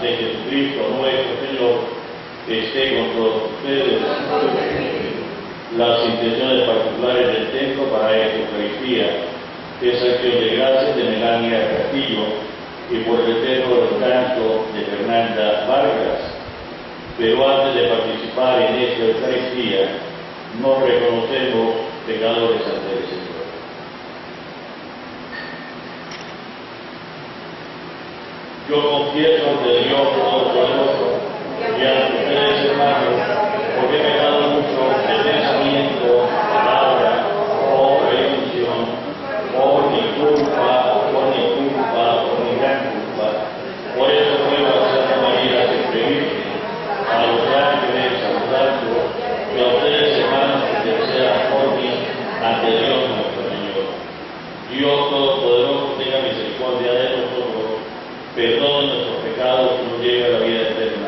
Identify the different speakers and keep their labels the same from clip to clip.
Speaker 1: de Jesucristo nuestro Señor esté con todos ustedes. Las intenciones particulares del templo para esta Eucaristía es acción de gracias de Melania Castillo y por el eterno descanso de Fernanda Vargas. Pero antes de participar en esta Eucaristía, nos reconocemos pecadores ante el Señor. Yo confieso ante Dios Todopoderoso y ante ustedes, hermanos, porque he pecado mucho de pensamiento, palabra, obra y omisión, por mi culpa, por mi gran culpa. Por eso ruego a Santa María siempre Virgen, a los ángeles, a los santos, y a ustedes, hermanos, que intercedan por mí ante Dios nuestro Señor. Dios Todopoderoso tenga misericordia de nosotros, perdone nuestros pecados y nos lleve a la vida eterna.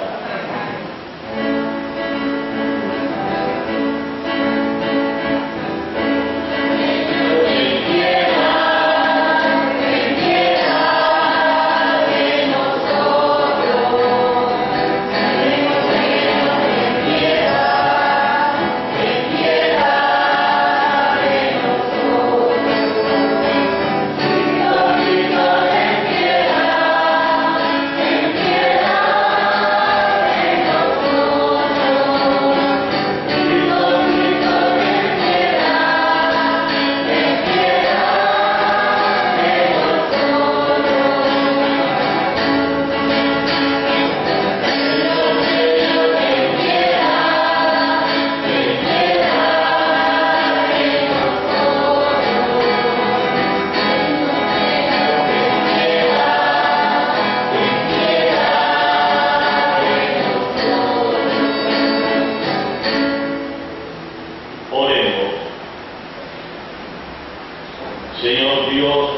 Speaker 1: Señor Dios,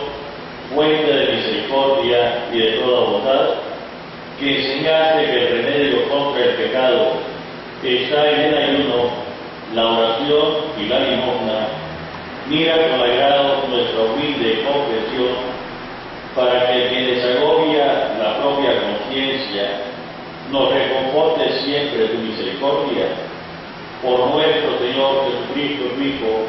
Speaker 1: fuente de misericordia y de toda bondad, que enseñaste que el remedio contra el pecado está en el ayuno, la oración y la limosna, mira con agrado nuestra humilde confesión, para que el que desagobia la propia conciencia nos reconforte siempre tu misericordia. Por nuestro Señor Jesucristo, tu Hijo,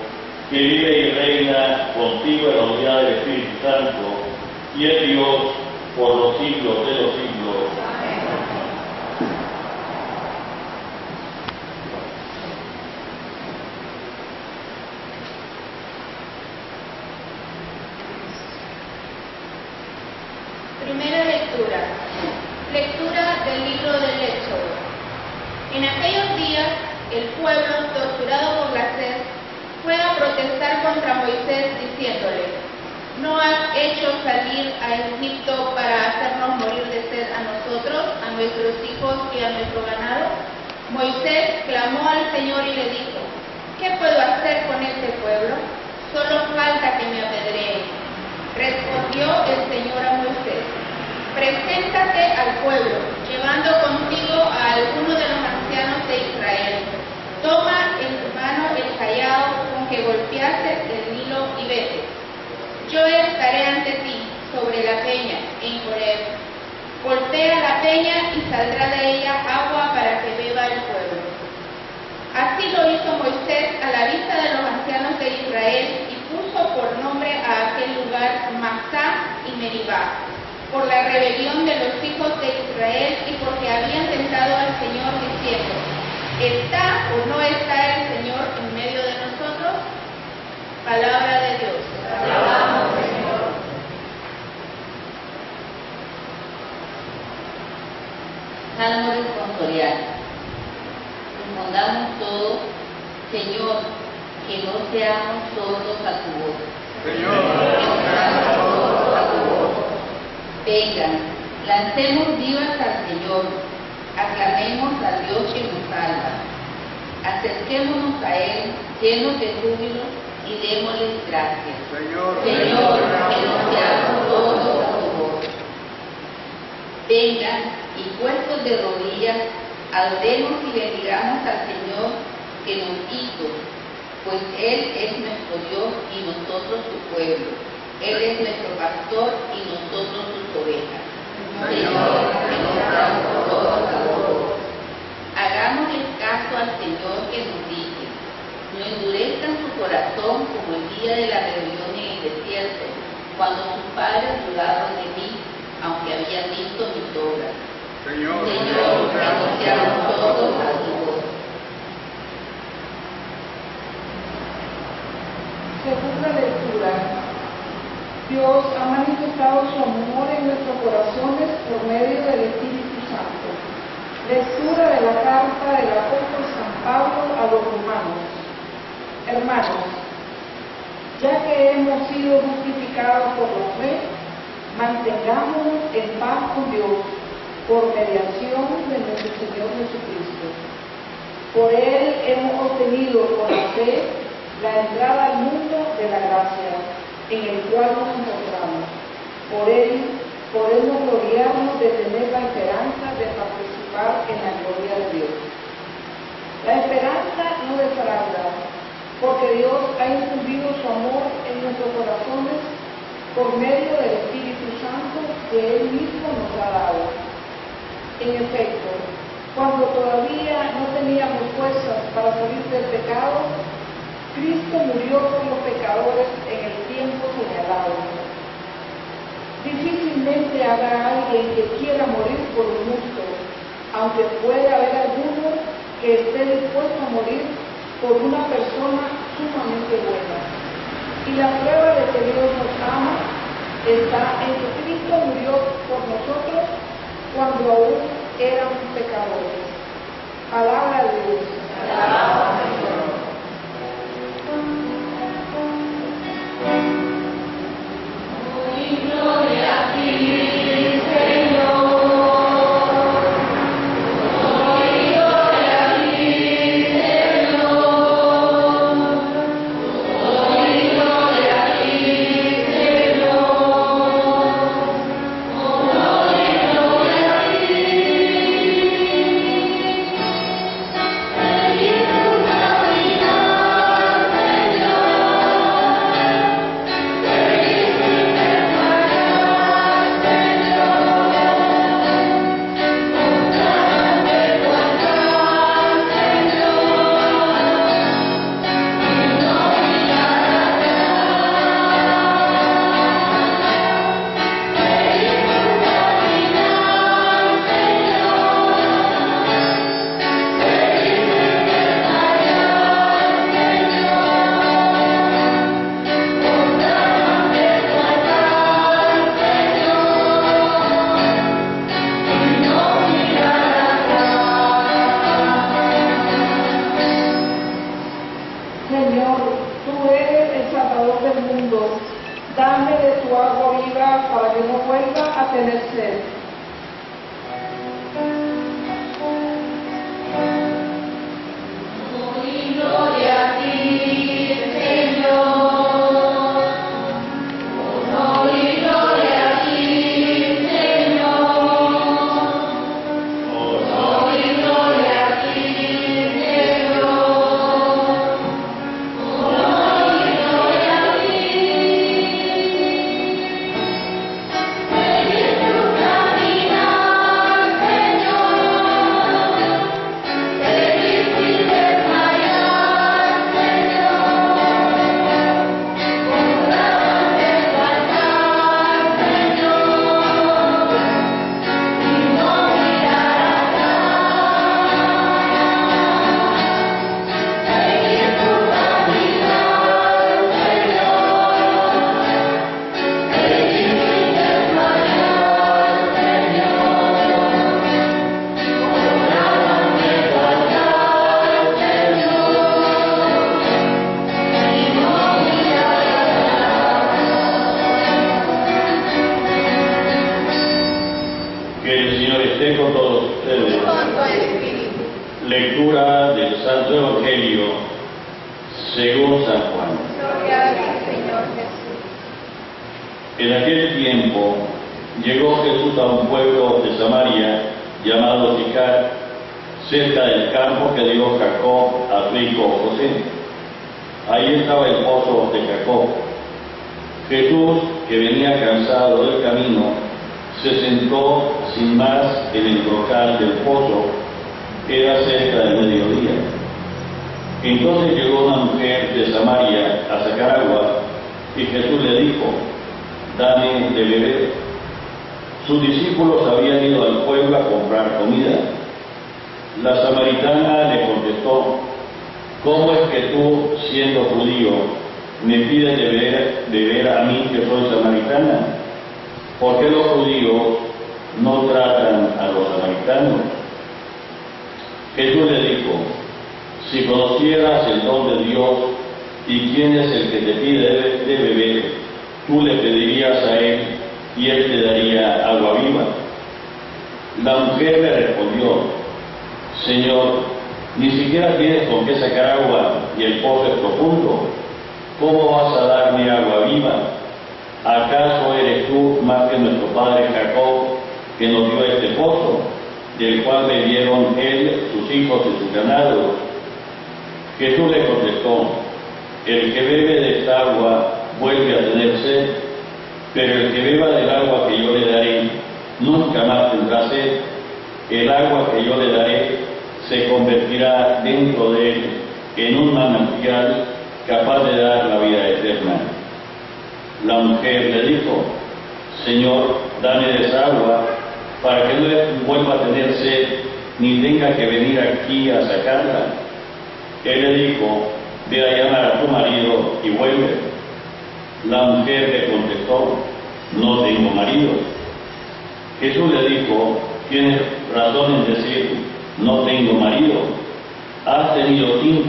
Speaker 1: que vive y reina contigo en la unidad del Espíritu Santo, y es Dios por los siglos de los siglos.
Speaker 2: Primera lectura. Lectura del libro del Éxodo. En aquellos días, el pueblo, torturado por la sed, fue a protestar contra Moisés diciéndole: ¿no has hecho salir a Egipto para hacernos morir de sed a nosotros, a nuestros hijos y a nuestro ganado? Moisés clamó al Señor y le dijo: ¿qué puedo hacer con este pueblo? Solo falta que me apedreen. Respondió el Señor a Moisés: preséntate al pueblo, llevando contigo a alguno de los ancianos de Israel. Toma en tu mano el cayado con que golpeaste el Nilo y vete. Yo estaré ante ti sobre la peña en Horeb. Golpea la peña y saldrá de ella agua para que beba el pueblo. Así lo hizo Moisés a la vista de los ancianos de Israel y puso por nombre a aquel lugar Masá y Meribá, por la rebelión de los hijos de Israel y porque habían tentado al Señor diciendo: ¿está o no está el Señor en medio de nosotros? Palabra de Dios. Alabamos, Señor.
Speaker 3: Salmo responsorial. Respondamos todos: Señor, que no seamos sordos a tu voz.
Speaker 4: Señor, que no seamos sordos a tu voz.
Speaker 3: Vengan, lancemos vivas al Señor, aclamemos a Dios que nos salva. Acerquémonos a Él llenos de júbilo y démosle gracias.
Speaker 4: Señor,
Speaker 3: que no seamos sordos a tu voz. Vengan y puestos de rodillas, adoremos y bendigamos al Señor que nos hizo, pues Él es nuestro Dios y nosotros su pueblo. Él es nuestro pastor y nosotros sus ovejas. Señor, que nos sean todos a todos. Hagámosle caso al Señor que nos dice: no endurezcan su corazón como el día de la rebelión en el desierto, cuando sus padres dudaron de mí, aunque habían visto mis obras.
Speaker 4: Señor,
Speaker 3: que nos sean todos a todos.
Speaker 5: Segunda lectura. Dios ha manifestado su amor en nuestros corazones por medio del Espíritu Santo. Lectura de la carta del apóstol San Pablo a los romanos. Hermanos, ya que hemos sido justificados por la fe, mantengámonos en paz con Dios por mediación de nuestro Señor Jesucristo. Por Él hemos obtenido por la fe la entrada al mundo de la gracia en el cual nos encontramos. Por Él podemos gloriarnos de tener la esperanza de participar en la gloria de Dios. La esperanza no defrauda, porque Dios ha infundido su amor en nuestros corazones por medio del Espíritu Santo que Él mismo nos ha dado. En efecto, cuando todavía no teníamos fuerzas para salir del pecado, Cristo murió por los pecadores en el tiempo señalado. Difícilmente habrá alguien que quiera morir por un justo, aunque puede haber alguno que esté dispuesto a morir por una persona sumamente buena. Y la prueba de que Dios nos ama está en que Cristo murió por nosotros cuando aún éramos pecadores. Palabra de Dios.
Speaker 3: Alabado Señor. Gloria a ti, Señor.
Speaker 5: Dame de tu agua viva para que no vuelva a tener sed.
Speaker 3: Gloria a ti, Señor. Honor y gloria a ti, Señor. Honor y gloria a ti, Señor. Honor y gloria a ti. Feliz tu caminar, Señor. Feliz sin desmayar, Señor. Honrándote tu altar, Señor. Y no mirar atrás. Feliz tu caminar, Señor. Feliz sin desmayar, Señor. Honrándote tu altar, Señor. Y no mirar
Speaker 1: Que el Señor esté con todos ustedes.
Speaker 2: con tu espíritu.
Speaker 1: Lectura del Santo Evangelio según San Juan.
Speaker 2: Gloria a ti, Señor Jesús.
Speaker 1: En aquel tiempo llegó Jesús a un pueblo de Samaria llamado Sicar, cerca del campo que dio Jacob a su hijo José. Ahí estaba el pozo de Jacob. Jesús, que venía cansado del camino, se sentó sin más en el brocal del pozo. Era cerca del mediodía. Entonces llegó una mujer de Samaria a sacar agua, y Jesús le dijo: dame de beber. Sus discípulos habían ido al pueblo a comprar comida. La samaritana le contestó: ¿cómo es que tú, siendo judío, me pides de beber a mí, que soy samaritana? ¿Por qué los judíos no tratan a los samaritanos? Jesús le dijo: si conocieras el don de Dios y quién es el que te pide de beber, tú le pedirías a él y él te daría agua viva. La mujer le respondió: Señor, ni siquiera tienes con qué sacar agua y el pozo es profundo. ¿Cómo vas a darme agua viva? ¿Acaso eres tú más que nuestro padre Jacob, que nos dio este pozo, del cual bebieron él, sus hijos y sus ganados? Jesús le contestó: el que bebe de esta agua vuelve a tener sed, pero el que beba del agua que yo le daré nunca más tendrá sed. El agua que yo le daré se convertirá dentro de él en un manantial capaz de dar la vida eterna. La mujer le dijo: Señor, dame de esa agua para que no vuelva a tener sed ni tenga que venir aquí a sacarla. Él le dijo: ve a llamar a tu marido y vuelve. La mujer le contestó: no tengo marido. Jesús le dijo: tienes razón en decir, no tengo marido. Has tenido 5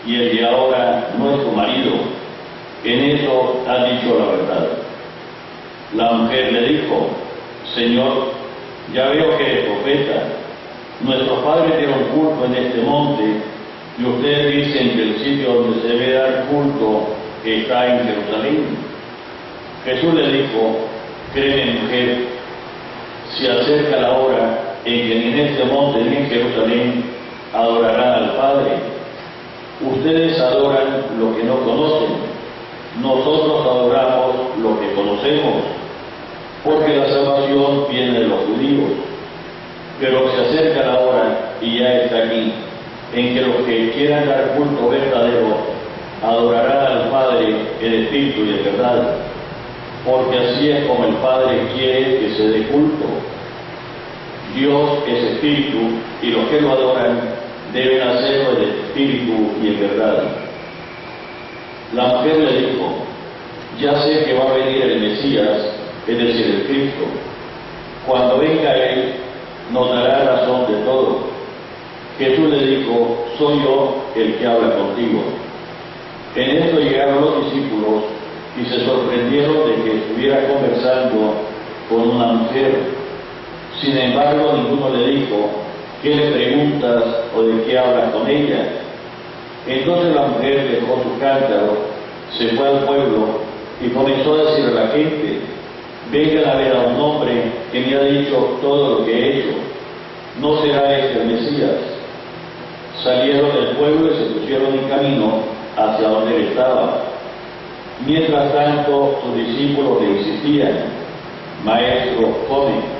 Speaker 1: y el de ahora no es tu marido. En eso has dicho la verdad. La mujer le dijo: Señor, ya veo que eres profeta. Nuestros padres dieron culto en este monte, y ustedes dicen que el sitio donde se debe dar culto está en Jerusalén. Jesús le dijo: créeme, mujer, se acerca la hora en que ni en este monte ni en Jerusalén adorarán al Padre. Ustedes adoran lo que no conocen. Nosotros adoramos lo que conocemos, porque la salvación viene de los judíos. Pero se acerca la hora, y ya está aquí, en que los que quieran dar culto verdadero adorarán al Padre en espíritu y en verdad, porque así es como el Padre quiere que se dé culto. Dios es espíritu, y los que lo adoran deben hacerlo en espíritu y en verdad. La mujer le dijo: ya sé que va a venir el Mesías, es decir, el Cristo. Cuando venga Él, nos dará razón de todo. Jesús le dijo: soy yo el que habla contigo. En esto llegaron los discípulos y se sorprendieron de que estuviera conversando con una mujer. Sin embargo, ninguno le dijo: ¿qué le preguntas o de qué hablas con ella? Entonces la mujer dejó su cántaro, se fue al pueblo y comenzó a decir a la gente: vengan a ver a un hombre que me ha dicho todo lo que he hecho. ¿No será este el Mesías? Salieron del pueblo y se pusieron en camino hacia donde él estaba. Mientras tanto, sus discípulos le insistían: Maestro, come.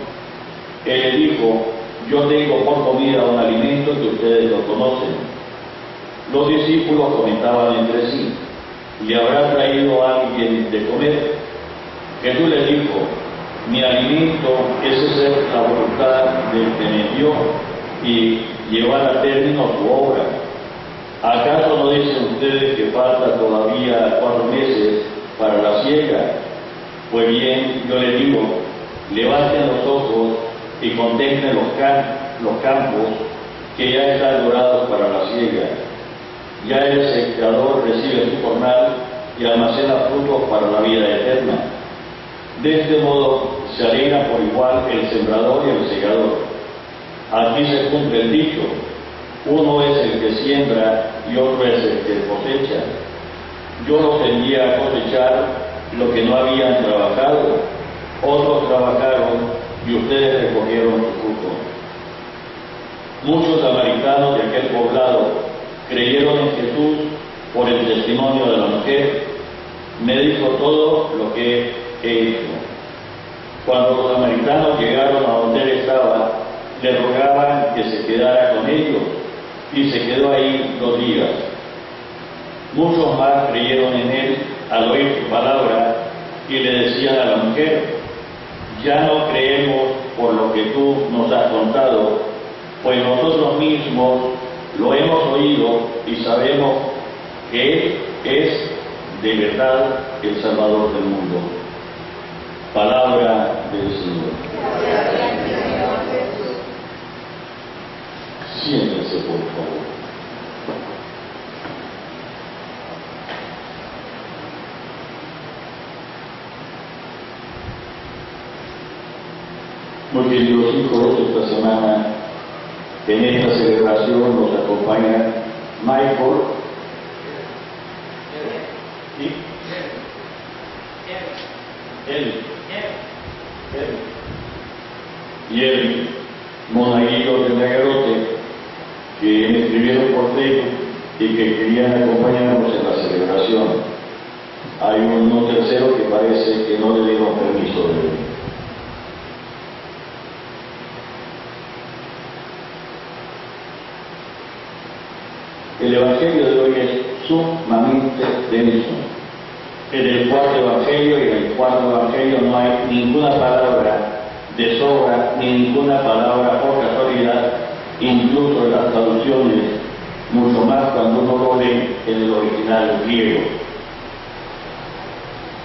Speaker 1: Él le dijo: yo tengo por comida un alimento que ustedes no conocen. Los discípulos comentaban entre sí: ¿le habrá traído a alguien de comer? Jesús les dijo: mi alimento es hacer la voluntad del que me envió y llevar a término su obra. ¿Acaso no dicen ustedes que falta todavía 4 meses para la siega? Pues bien, yo les digo: levanten los ojos y contemplen los campos, que ya están dorados para la siega. Ya el segador recibe su jornal y almacena frutos para la vida eterna. De este modo se alegra por igual el sembrador y el segador. Aquí se cumple el dicho: uno es el que siembra y otro es el que cosecha. Yo los envié a cosechar lo que no habían trabajado, otros trabajaron y ustedes recogieron su fruto. Muchos samaritanos de aquel poblado creyeron en Jesús por el testimonio de la mujer. Me dijo todo lo que he hecho. Cuando los samaritanos llegaron a donde él estaba, le rogaban que se quedara con ellos, y se quedó ahí 2 días. Muchos más creyeron en él al oír su palabra, y le decían a la mujer: ya no creemos por lo que tú nos has contado, pues nosotros mismos lo hemos oído y sabemos que Él es de verdad el Salvador del mundo. Palabra del Señor. Siéntense, por favor. Muy queridos hijos, esta semana en esta celebración nos acompaña Michael y el monaguillo de Nagarote, que me escribieron por Facebook y que querían acompañarnos en la celebración. Hay uno tercero que parece que no le dieron permiso de venir. El Evangelio de hoy es sumamente denso. En el cuarto Evangelio y en el cuarto Evangelio no hay ninguna palabra de sobra, ni ninguna palabra por casualidad, incluso en las traducciones, mucho más cuando uno lo lee en el original griego.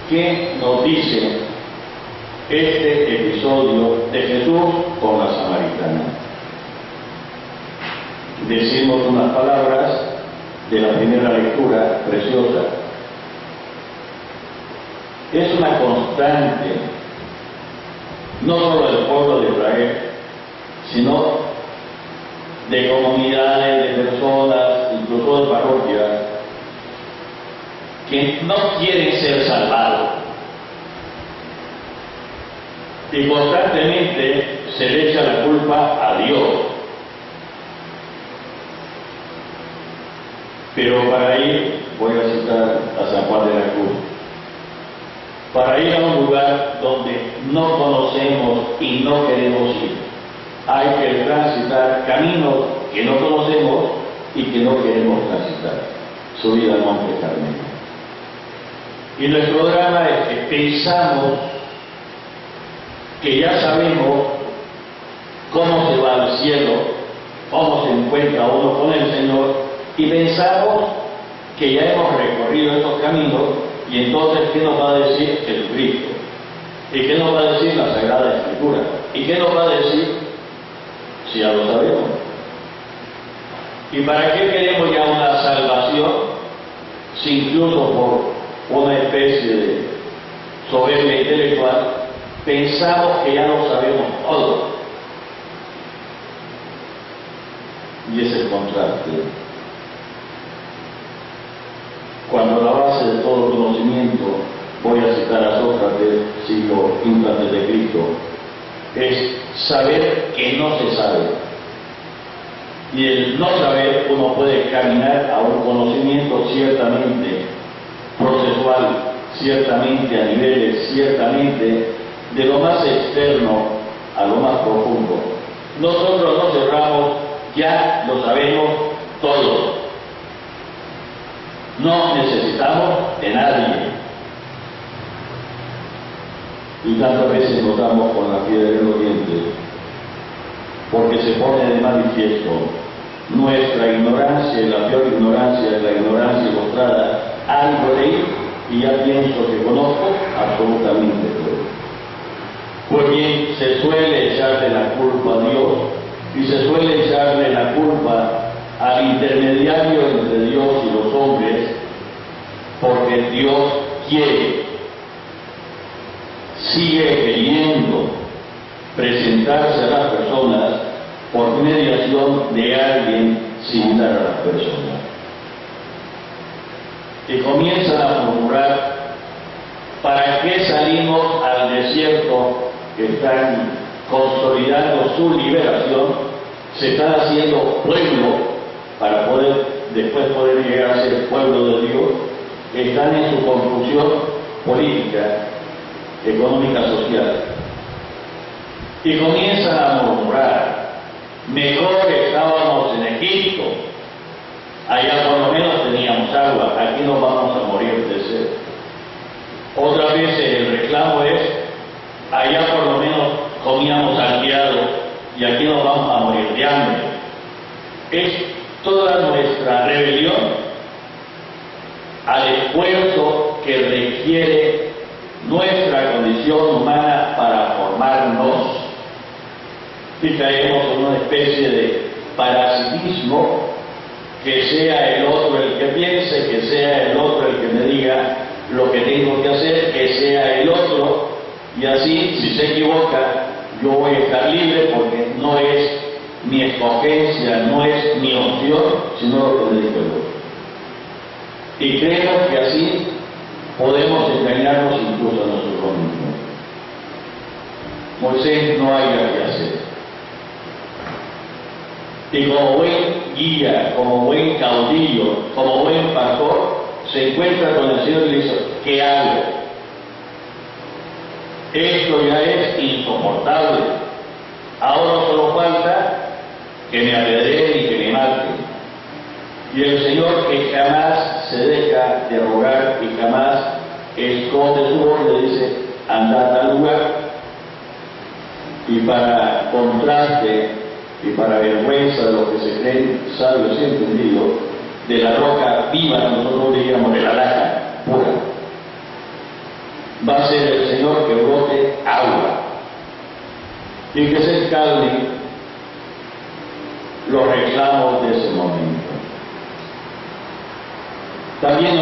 Speaker 1: ¿Qué nos dice este episodio de Jesús con la samaritana? Decimos unas palabras de la primera lectura preciosa. Es una constante, no solo del pueblo de Israel, sino de comunidades, de personas, incluso de parroquias, que no quieren ser salvados. Y constantemente se le echa la culpa a Dios. Pero para ir, voy a citar a San Juan de la Cruz, para ir a un lugar donde no conocemos y no queremos ir, hay que transitar caminos que no conocemos y que no queremos transitar. Subir al Monte Carmelo. Y nuestro drama es que pensamos que ya sabemos cómo se va al cielo, cómo se encuentra uno con el Señor, y pensamos que ya hemos recorrido estos caminos, y entonces ¿qué nos va a decir Jesucristo? ¿Y qué nos va a decir la Sagrada Escritura? ¿Y qué nos va a decir si ya lo sabemos? ¿Y para qué queremos ya una salvación si incluso por una especie de soberbia intelectual pensamos que ya lo sabemos todo? Y es el contraste. Cuando la base de todo conocimiento, voy a citar a Sócrates, siglo V antes de Cristo, es saber que no se sabe. Y el no saber, uno puede caminar a un conocimiento ciertamente procesual, ciertamente a niveles, ciertamente de lo más externo a lo más profundo. Nosotros nos cerramos, ya lo sabemos todo. No necesitamos de nadie. Y tantas veces nos damos con la piedra en los dientes, porque se pone de manifiesto nuestra ignorancia, y la peor ignorancia es la ignorancia ilustrada. Algo leí y ya pienso que conozco absolutamente todo. Pues bien, se suele echarle la culpa a Dios y se suele echarle la culpa al intermediario entre Dios y los hombres, porque Dios quiere, sigue queriendo presentarse a las personas por mediación de alguien similar a las personas. Y comienzan a murmurar: ¿para qué salimos al desierto? Que están consolidando su liberación, se están haciendo pueblo para después poder llegar a ser pueblo de Dios. Están en su confusión política, económica, social. y comienzan a murmurar. Mejor estábamos en Egipto, allá por lo menos teníamos agua, aquí nos vamos a morir de sed. Otras veces el reclamo es, allá por lo menos comíamos salteado y aquí nos vamos a morir de hambre. Es toda nuestra rebelión al esfuerzo que requiere nuestra condición humana para formarnos, y caemos en una especie de parasitismo, que sea el otro el que piense, que sea el otro el que me diga lo que tengo que hacer, que sea el otro, y así, si se equivoca, yo voy a estar libre porque no es mi escogencia, no es mi opción, sino lo que me dijo el otro. Y creemos que así podemos engañarnos incluso a nosotros mismos. Moisés no hay que hacer. Y como buen guía, como buen caudillo, como buen pastor, se encuentra con el Señor y le dice, ¿qué hago? Esto ya es insoportable. Ahora solo falta que me apedreen y que me maten. Y el Señor, que jamás se deja de rogar y jamás esconde su voz, le dice, anda a tal lugar. Y para contraste y para vergüenza de los que se creen sabios y entendidos, de la roca viva, nosotros diríamos de la laja pura, va a ser el Señor que brote agua y que se calmen los reclamos de ese momento. También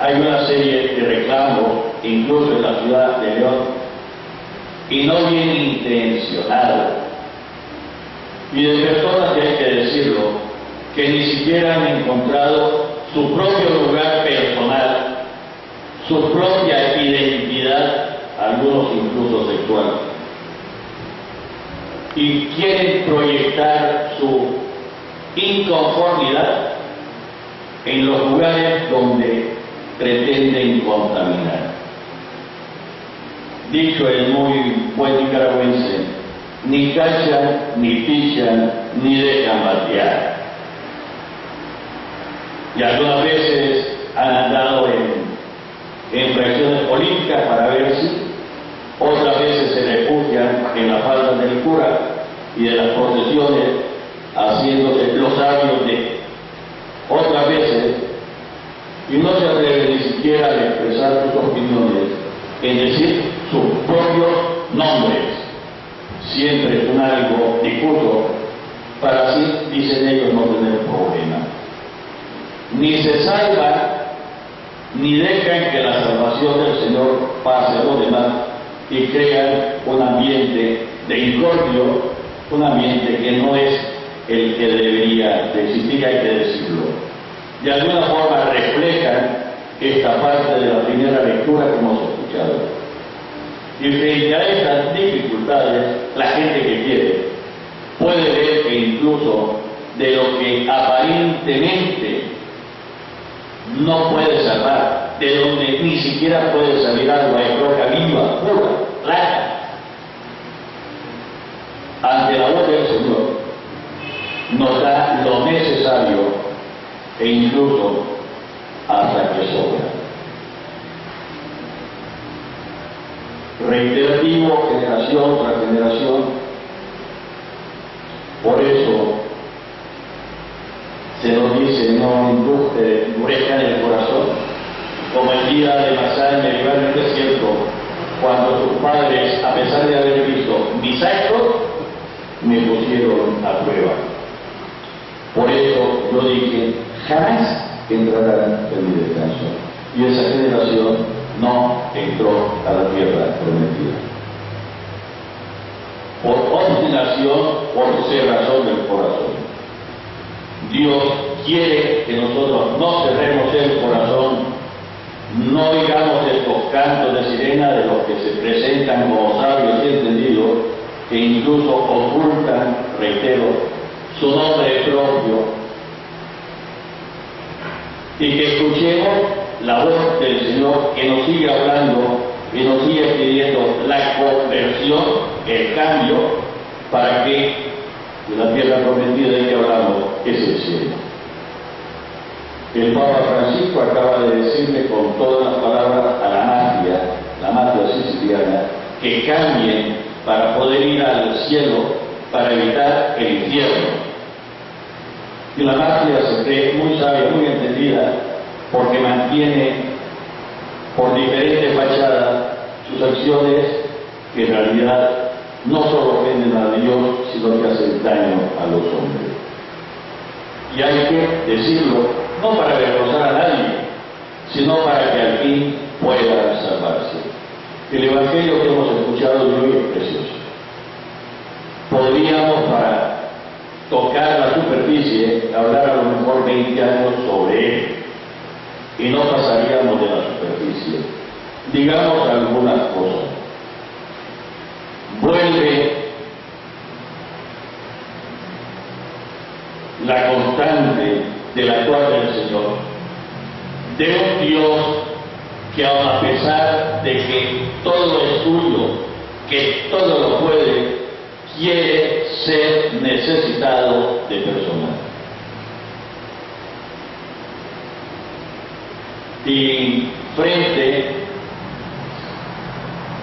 Speaker 1: hay una serie de reclamos, incluso en la ciudad de León, y no bien intencionados, y de personas, que hay que decirlo, que ni siquiera han encontrado su propio lugar personal, su propia identidad, algunos incluso sexual, y quieren proyectar su inconformidad en los lugares donde pretenden contaminar. Dicho el muy buen nicaragüense, ni cachan, ni pillan, ni dejan batear. Y algunas veces han andado en fracciones políticas para ver si, otras veces se refugian en la falda del cura y de las procesiones, haciéndose los sabios de. Otras veces, y no se atreven ni siquiera a expresar sus opiniones, en decir sus propios nombres, siempre con algo difuso, para así, dicen ellos, no tener problema. Ni se salvan, ni dejan que la salvación del Señor pase a los demás y crean un ambiente de incordio, un ambiente que no es el que debería de existir, hay que decirlo. De alguna forma reflejan esta parte de la primera lectura que hemos escuchado. Y frente a estas dificultades, la gente que quiere puede ver que incluso de lo que aparentemente no puede salvar, de donde ni siquiera puede salir agua de roca viva, pura, clara, ante la voz del Señor, nos da lo necesario e incluso hasta que sobra. Reiterativo, generación tras generación. Por eso se nos dice, no endurezcan el corazón, como el día de Masá en Meribá en el desierto, cuando sus padres, a pesar de haber visto mis actos, me pusieron a prueba. Por eso yo dije, jamás entrarán en mi descanso. Y esa generación no entró a la tierra prometida. Por obstinación, por cerrazón del corazón. Dios quiere que nosotros no cerremos el corazón, no oigamos estos cantos de sirena de los que se presentan como sabios y entendidos, que incluso ocultan, reitero, su nombre propio, y que escuchemos la voz del Señor que nos sigue hablando
Speaker 6: y nos sigue pidiendo la conversión, el cambio, para que la tierra prometida de que hablamos es el cielo. El Papa Francisco acaba de decirle con todas las palabras a la mafia siciliana, que cambien para poder ir al cielo, para evitar el infierno. Y la mafia se cree muy sabia, muy entendida, porque mantiene por diferentes fachadas sus acciones que en realidad no solo ofenden a Dios, sino que hacen daño a los hombres. Y hay que decirlo, no para avergonzar a nadie, sino para que al fin puedan salvarse. El Evangelio que hemos escuchado de hoy es precioso. Podríamos, para tocar la superficie, hablar a lo mejor 20 años sobre él, y no pasaríamos de la superficie. Digamos algunas cosas. Vuelve la constante del actuar del Señor, de un Dios que aun a pesar de que todo es suyo, que todo lo puede, quiere ser necesitado de personas. Y frente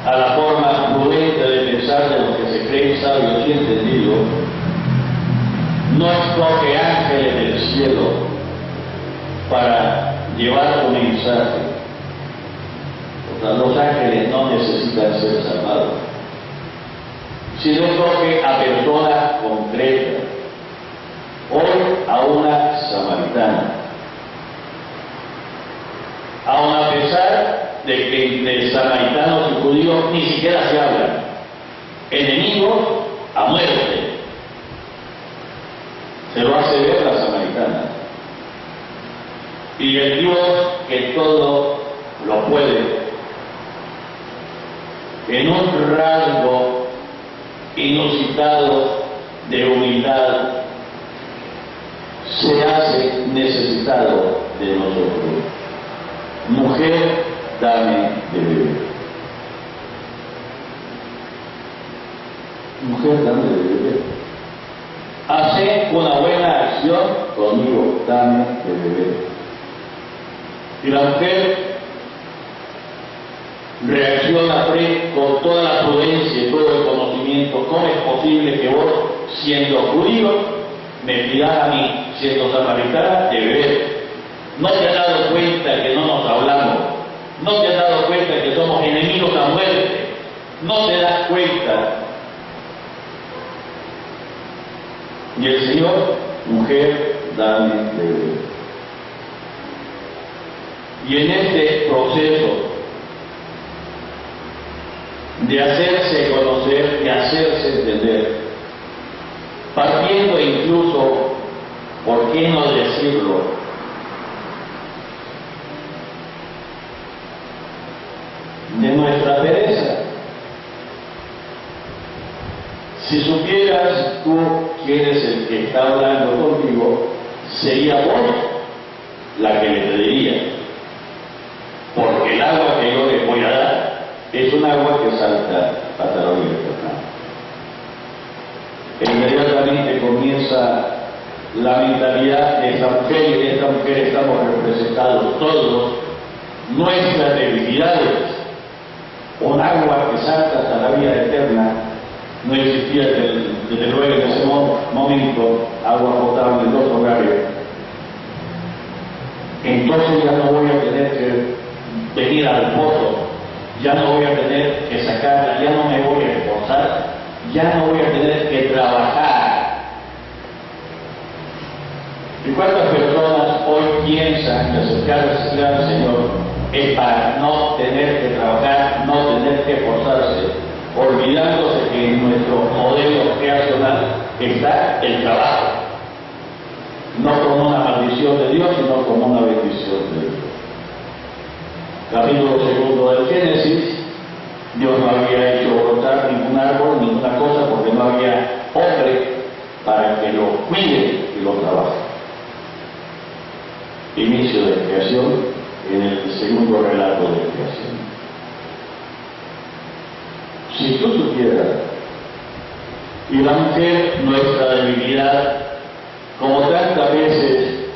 Speaker 6: a la forma prudente de pensar de los que se creen sabios y entendidos, no escoge ángeles del cielo para llevar un mensaje. O sea, los ángeles no necesitan ser salvados, sino escoge a personas concretas. Hoy a una samaritana. Aun a pesar de que entre samaritanos y judíos ni siquiera se hablan, enemigos a muerte, se lo hace ver la samaritana. Y el Dios que todo lo puede, en un rasgo inusitado de humildad, se hace necesitado de nosotros. Mujer, dame de beber. Mujer, dame de beber. Hace una buena acción conmigo, dame de beber. Y la mujer reacciona con toda la prudencia y todo el conocimiento. ¿Cómo es posible que vos, siendo judío, me pidas a mí, siendo samaritana, de beber? ¿No te has dado cuenta que no nos hablamos? ¿No te has dado cuenta que somos enemigos a muerte? ¿No te das cuenta? Y el Señor, mujer, dame de beber. Y en este proceso de hacerse conocer, de hacerse entender, partiendo incluso, ¿por qué no decirlo?, de nuestra pereza. Si supieras tú quién es el que está hablando contigo, sería vos la que le pediría, porque el agua que yo le voy a dar es un agua que salta hasta la orilla eterna. Inmediatamente comienza la mentalidad de esta mujer, y de esta mujer estamos representados todos, nuestras debilidades. Un agua que salta hasta la vida eterna. No existía desde luego en ese momento agua potable en los hogares. Entonces ya no voy a tener que venir al pozo, ya no voy a tener que sacarla, ya no me voy a esforzar, ya no voy a tener que trabajar. ¿Y cuántas personas hoy piensan que acercarse al Señor es para no tener que trabajar, no tener que esforzarse, olvidándose que en nuestro modelo creacional está el trabajo, no como una maldición de Dios, sino como una bendición de Dios? Capítulo 2 del Génesis, Dios no había hecho brotar ningún árbol, ninguna cosa, porque no había hombre para que lo cuide y lo trabaje. Inicio de creación, en el segundo relato de creación. Si tú supieras, y la mujer, nuestra debilidad, como tantas veces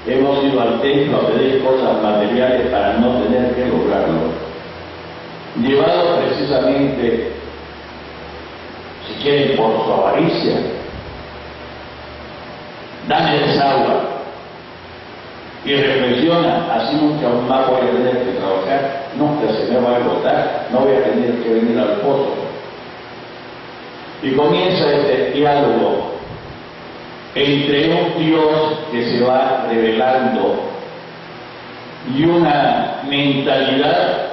Speaker 6: hemos ido al templo a pedir cosas materiales para no tener que lograrlo, llevado precisamente, si quieren, por su avaricia. Dame desagua. Y reflexiona, así nunca más voy a tener que trabajar, nunca se me va a agotar, no voy a tener que venir al pozo. Y comienza este diálogo entre un Dios que se va revelando y una mentalidad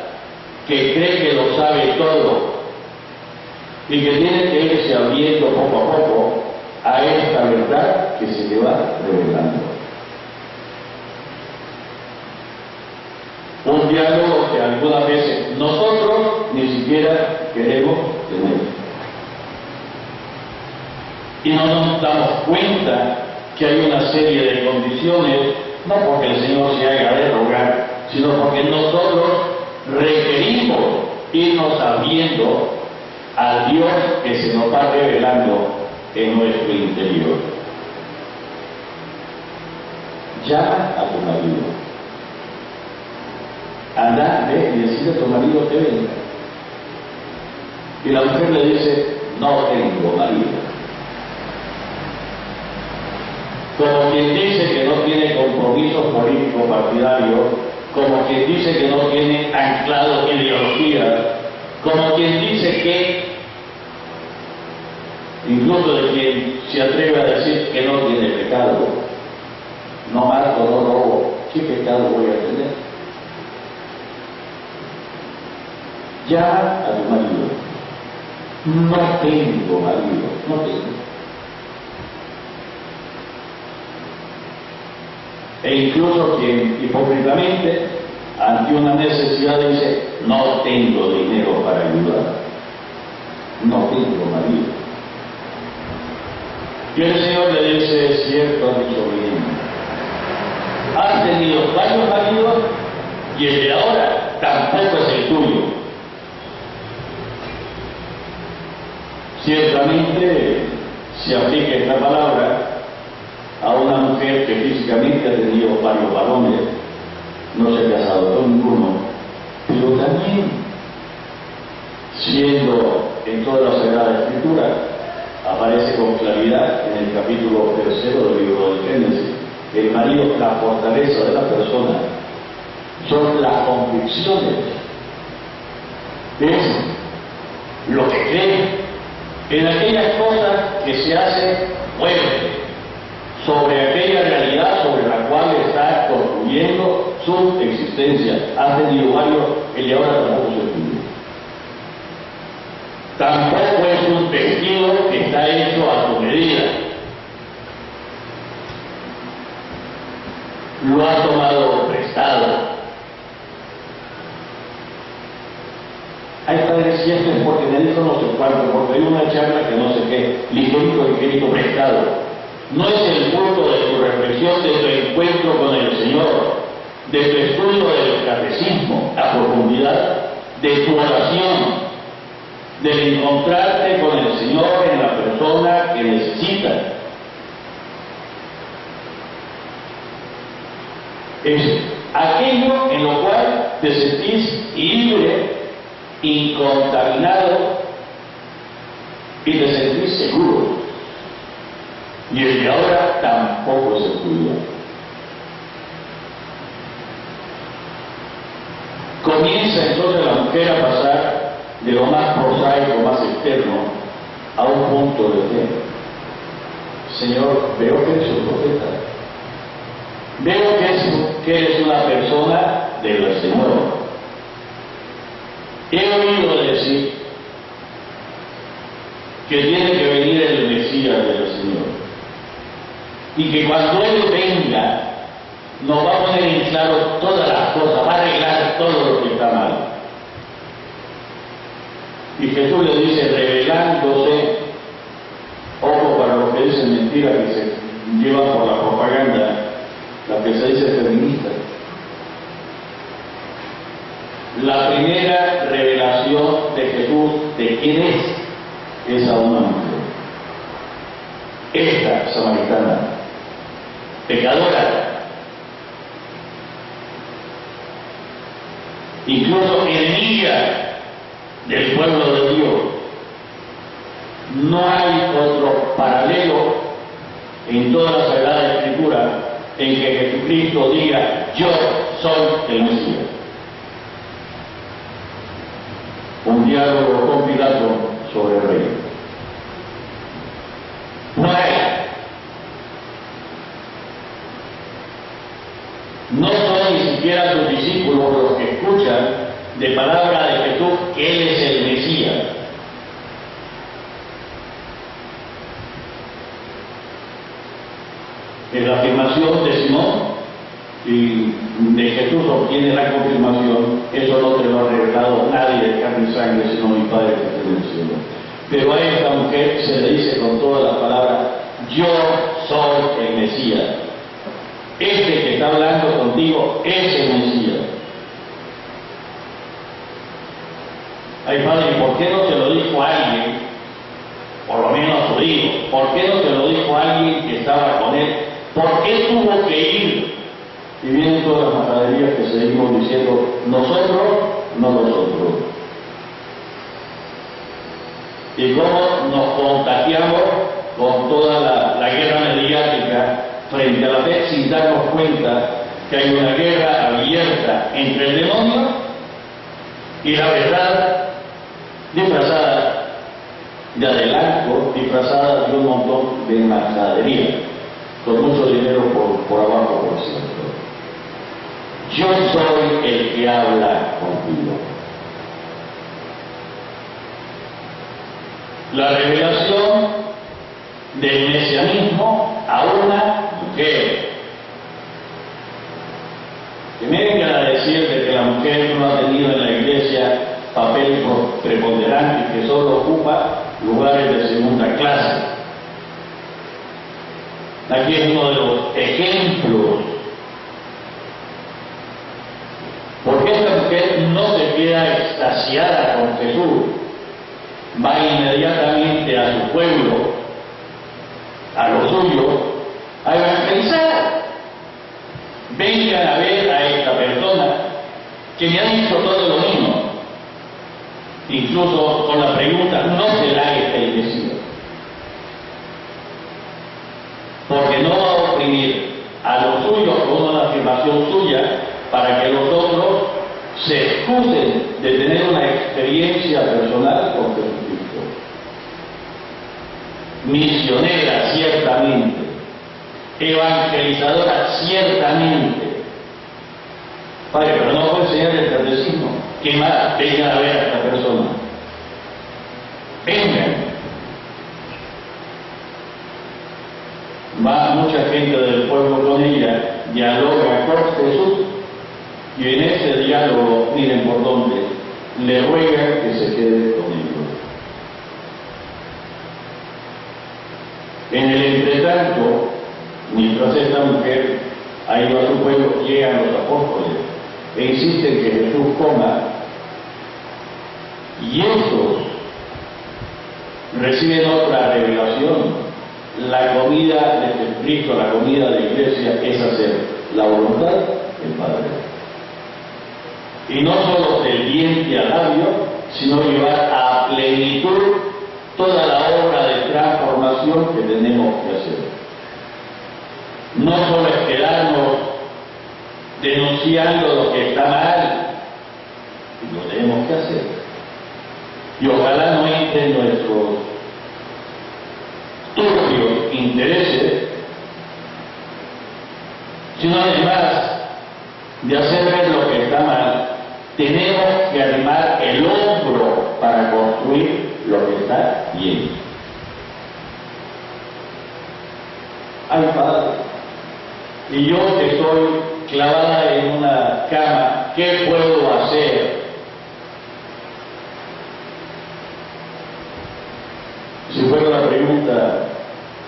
Speaker 6: que cree que lo sabe todo y que tiene que irse abriendo poco a poco a esta verdad que se le va revelando. Un diálogo que algunas veces nosotros ni siquiera queremos tener. Y no nos damos cuenta que hay una serie de condiciones, no porque el Señor se haga de rogar, sino porque nosotros requerimos irnos abriendo al Dios que se nos va revelando en nuestro interior. Llama a tu marido. Anda, ve y decide a tu marido que venga. Y la mujer le dice, no tengo marido. Como quien dice que no tiene compromisos políticos partidarios, como quien dice que no tiene anclado ideología, como quien dice que, incluso de quien se atreve a decir que no tiene pecado, no mato, no robo, ¿qué pecado voy a tener? Llama a tu marido. No tengo marido, no tengo. E incluso quien hipócritamente ante una necesidad dice, no tengo dinero para ayudar, no tengo marido. Y el Señor le dice, cierto, has dicho bien, has tenido varios maridos y el de ahora tampoco es el tuyo. Ciertamente se aplica esta palabra a una mujer que físicamente ha tenido varios varones, no se ha casado con ninguno, pero también, siendo en toda la Sagrada Escritura, aparece con claridad en el capítulo 3 del libro del Génesis, el marido, la fortaleza de la persona, son las convicciones, es lo que cree en aquellas cosas que se hace fuerte, sobre aquella realidad sobre la cual está construyendo su existencia. Ha tenido varios, el de ahora tampoco se tuvo. Tampoco es un vestido que está hecho a su medida. Lo ha tomado prestado. Hay padres y esto es porque me dijo no sé cuánto, porque hay una charla que no sé qué, ligerito prestado. No es el fruto de tu reflexión, de tu encuentro con el Señor, de tu estudio del catecismo a profundidad, de tu oración, de encontrarte con el Señor en la persona que necesita. Es aquello en lo cual te sentís libre, incontaminado y te sentís seguro. Y el de ahora tampoco es el tuyo. Comienza entonces la mujer a pasar de lo más prosaico, más externo, a un punto de fe. Señor, veo que eres un profeta. Veo que eres una persona del Señor. He oído decir que tiene que venir el Mesías del Señor. Y que cuando Él venga, nos va a poner en claro todas las cosas, va a arreglar todo lo que está mal. Y Jesús le dice, revelándose, ojo para los que dicen mentiras que se llevan por la propaganda, la que se dice feminista. La primera revelación de Jesús de quién es a una mujer. Esta samaritana, pecadora, incluso enemiga del pueblo de Dios. No hay otro paralelo en toda la Sagrada Escritura en que Jesucristo diga: yo soy el Mesías. Un diálogo con Pilato sobre el rey. No hay. No son ni siquiera sus discípulos los que escuchan de palabra de Jesús que Él es el Mesías. En la afirmación de Simón y de Jesús obtiene la confirmación: eso no te lo ha revelado nadie de carne y sangre, sino mi Padre que está en el cielo. Pero a esta mujer se le dice con todas las palabras: yo soy el Mesías. Este que está hablando contigo es el Mesías. Ay, Padre, ¿por qué no se lo dijo a alguien, por lo menos a su hijo? ¿Por qué no se lo dijo a alguien que estaba con él? ¿Por qué tuvo que ir? Y vienen todas las majaderías que seguimos diciendo: nosotros, no nosotros. Y cómo nos contagiamos con toda la guerra mediática frente a la fe, sin darnos cuenta que hay una guerra abierta entre el demonio y la verdad, disfrazada de adelanto, disfrazada de un montón de majadería, con mucho dinero por abajo, por cierto. Yo soy el que habla contigo. La revelación del mesianismo a una mujer. Que me vengan a decir de que la mujer no ha tenido en la iglesia papel preponderante, que solo ocupa lugares de segunda clase. Aquí es uno de los ejemplos. Porque esta mujer no se queda extasiada con Jesús, va inmediatamente a su pueblo, a lo suyo, a evangelizar. Vengan a ver a esta persona que me ha dicho todo lo mismo, incluso con la pregunta: ¿no será este el Mesías? Porque no va a oprimir a los suyos con una afirmación suya para que los otros se excusen de tener una experiencia personal con Jesucristo. Misionera, ciertamente. Evangelizadora, ciertamente. Padre, pero no puedo enseñar el catecismo. ¿Qué más? Vengan a ver a esta persona. Vengan. Va mucha gente del pueblo con ella, dialoga con Jesús, y en ese diálogo, miren por dónde, le ruega que se quede con ellos. En el entretanto, mientras esta mujer ha ido a su pueblo, llegan los apóstoles e insisten que Jesús coma, y estos reciben otra revelación. La comida de Jesucristo, la comida de la iglesia, es hacer la voluntad del Padre. Y no solo del diente al labio, sino llevar a plenitud toda la obra de transformación que tenemos que hacer. No solo es quedarnos denunciando lo que está mal, lo tenemos que hacer. Y ojalá no entren nuestros turbios intereses, sino además de hacer ver lo que está mal, tenemos que arrimar el hombro para construir lo que está bien. Ay, Padre, y yo que estoy clavada en una cama, ¿qué puedo hacer? Si fuera la pregunta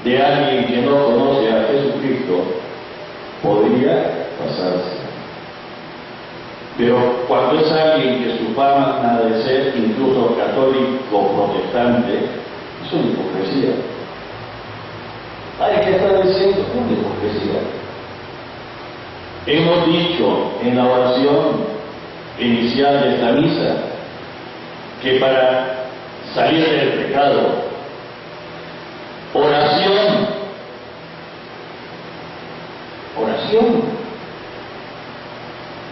Speaker 6: de alguien que no conoce a Jesucristo, podría pasarse. Pero cuando es alguien que fama de ser incluso católico protestante, es una hipocresía. Hay que estar diciendo una hipocresía. Hemos dicho en la oración inicial de esta misa que para salir del pecado, oración,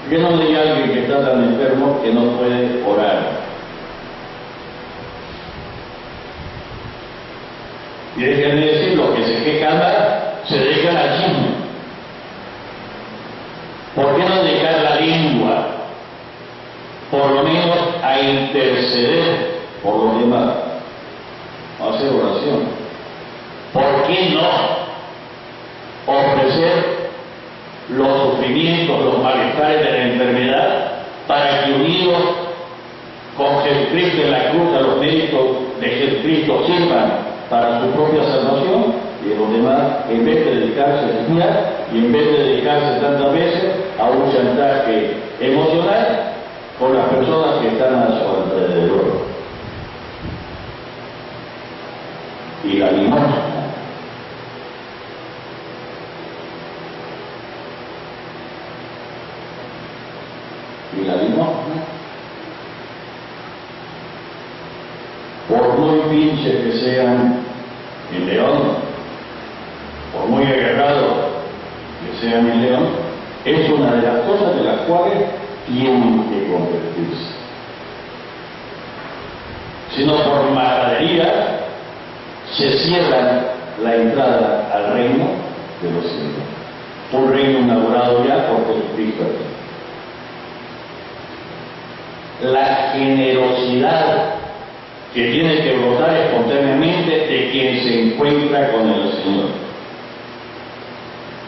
Speaker 6: que no diga alguien que está tan enfermo que no puede orar. Y déjenme decir, los que se quejan se dedican al chisme. ¿Por qué no dedicar la lengua, por lo menos a interceder por los demás, a hacer oración? ¿Por qué no ofrecer los sufrimientos, los malestares de la enfermedad para que unidos con Jesucristo en la cruz a los méritos de Jesucristo sirvan para su propia salvación, y los demás, en vez de dedicarse a estudiar y en vez de dedicarse tantas veces a un chantaje emocional con las personas que están a su alrededor? Y la limosna. Y la limosna, por muy pinches que sean en León, por muy agarrados que sean en León, es una de las cosas de las cuales tienen que convertirse. Si no, por majadería se cierra la entrada al reino de los cielos, un reino inaugurado ya por Jesucristo. La generosidad que tiene que brotar espontáneamente de quien se encuentra con el Señor,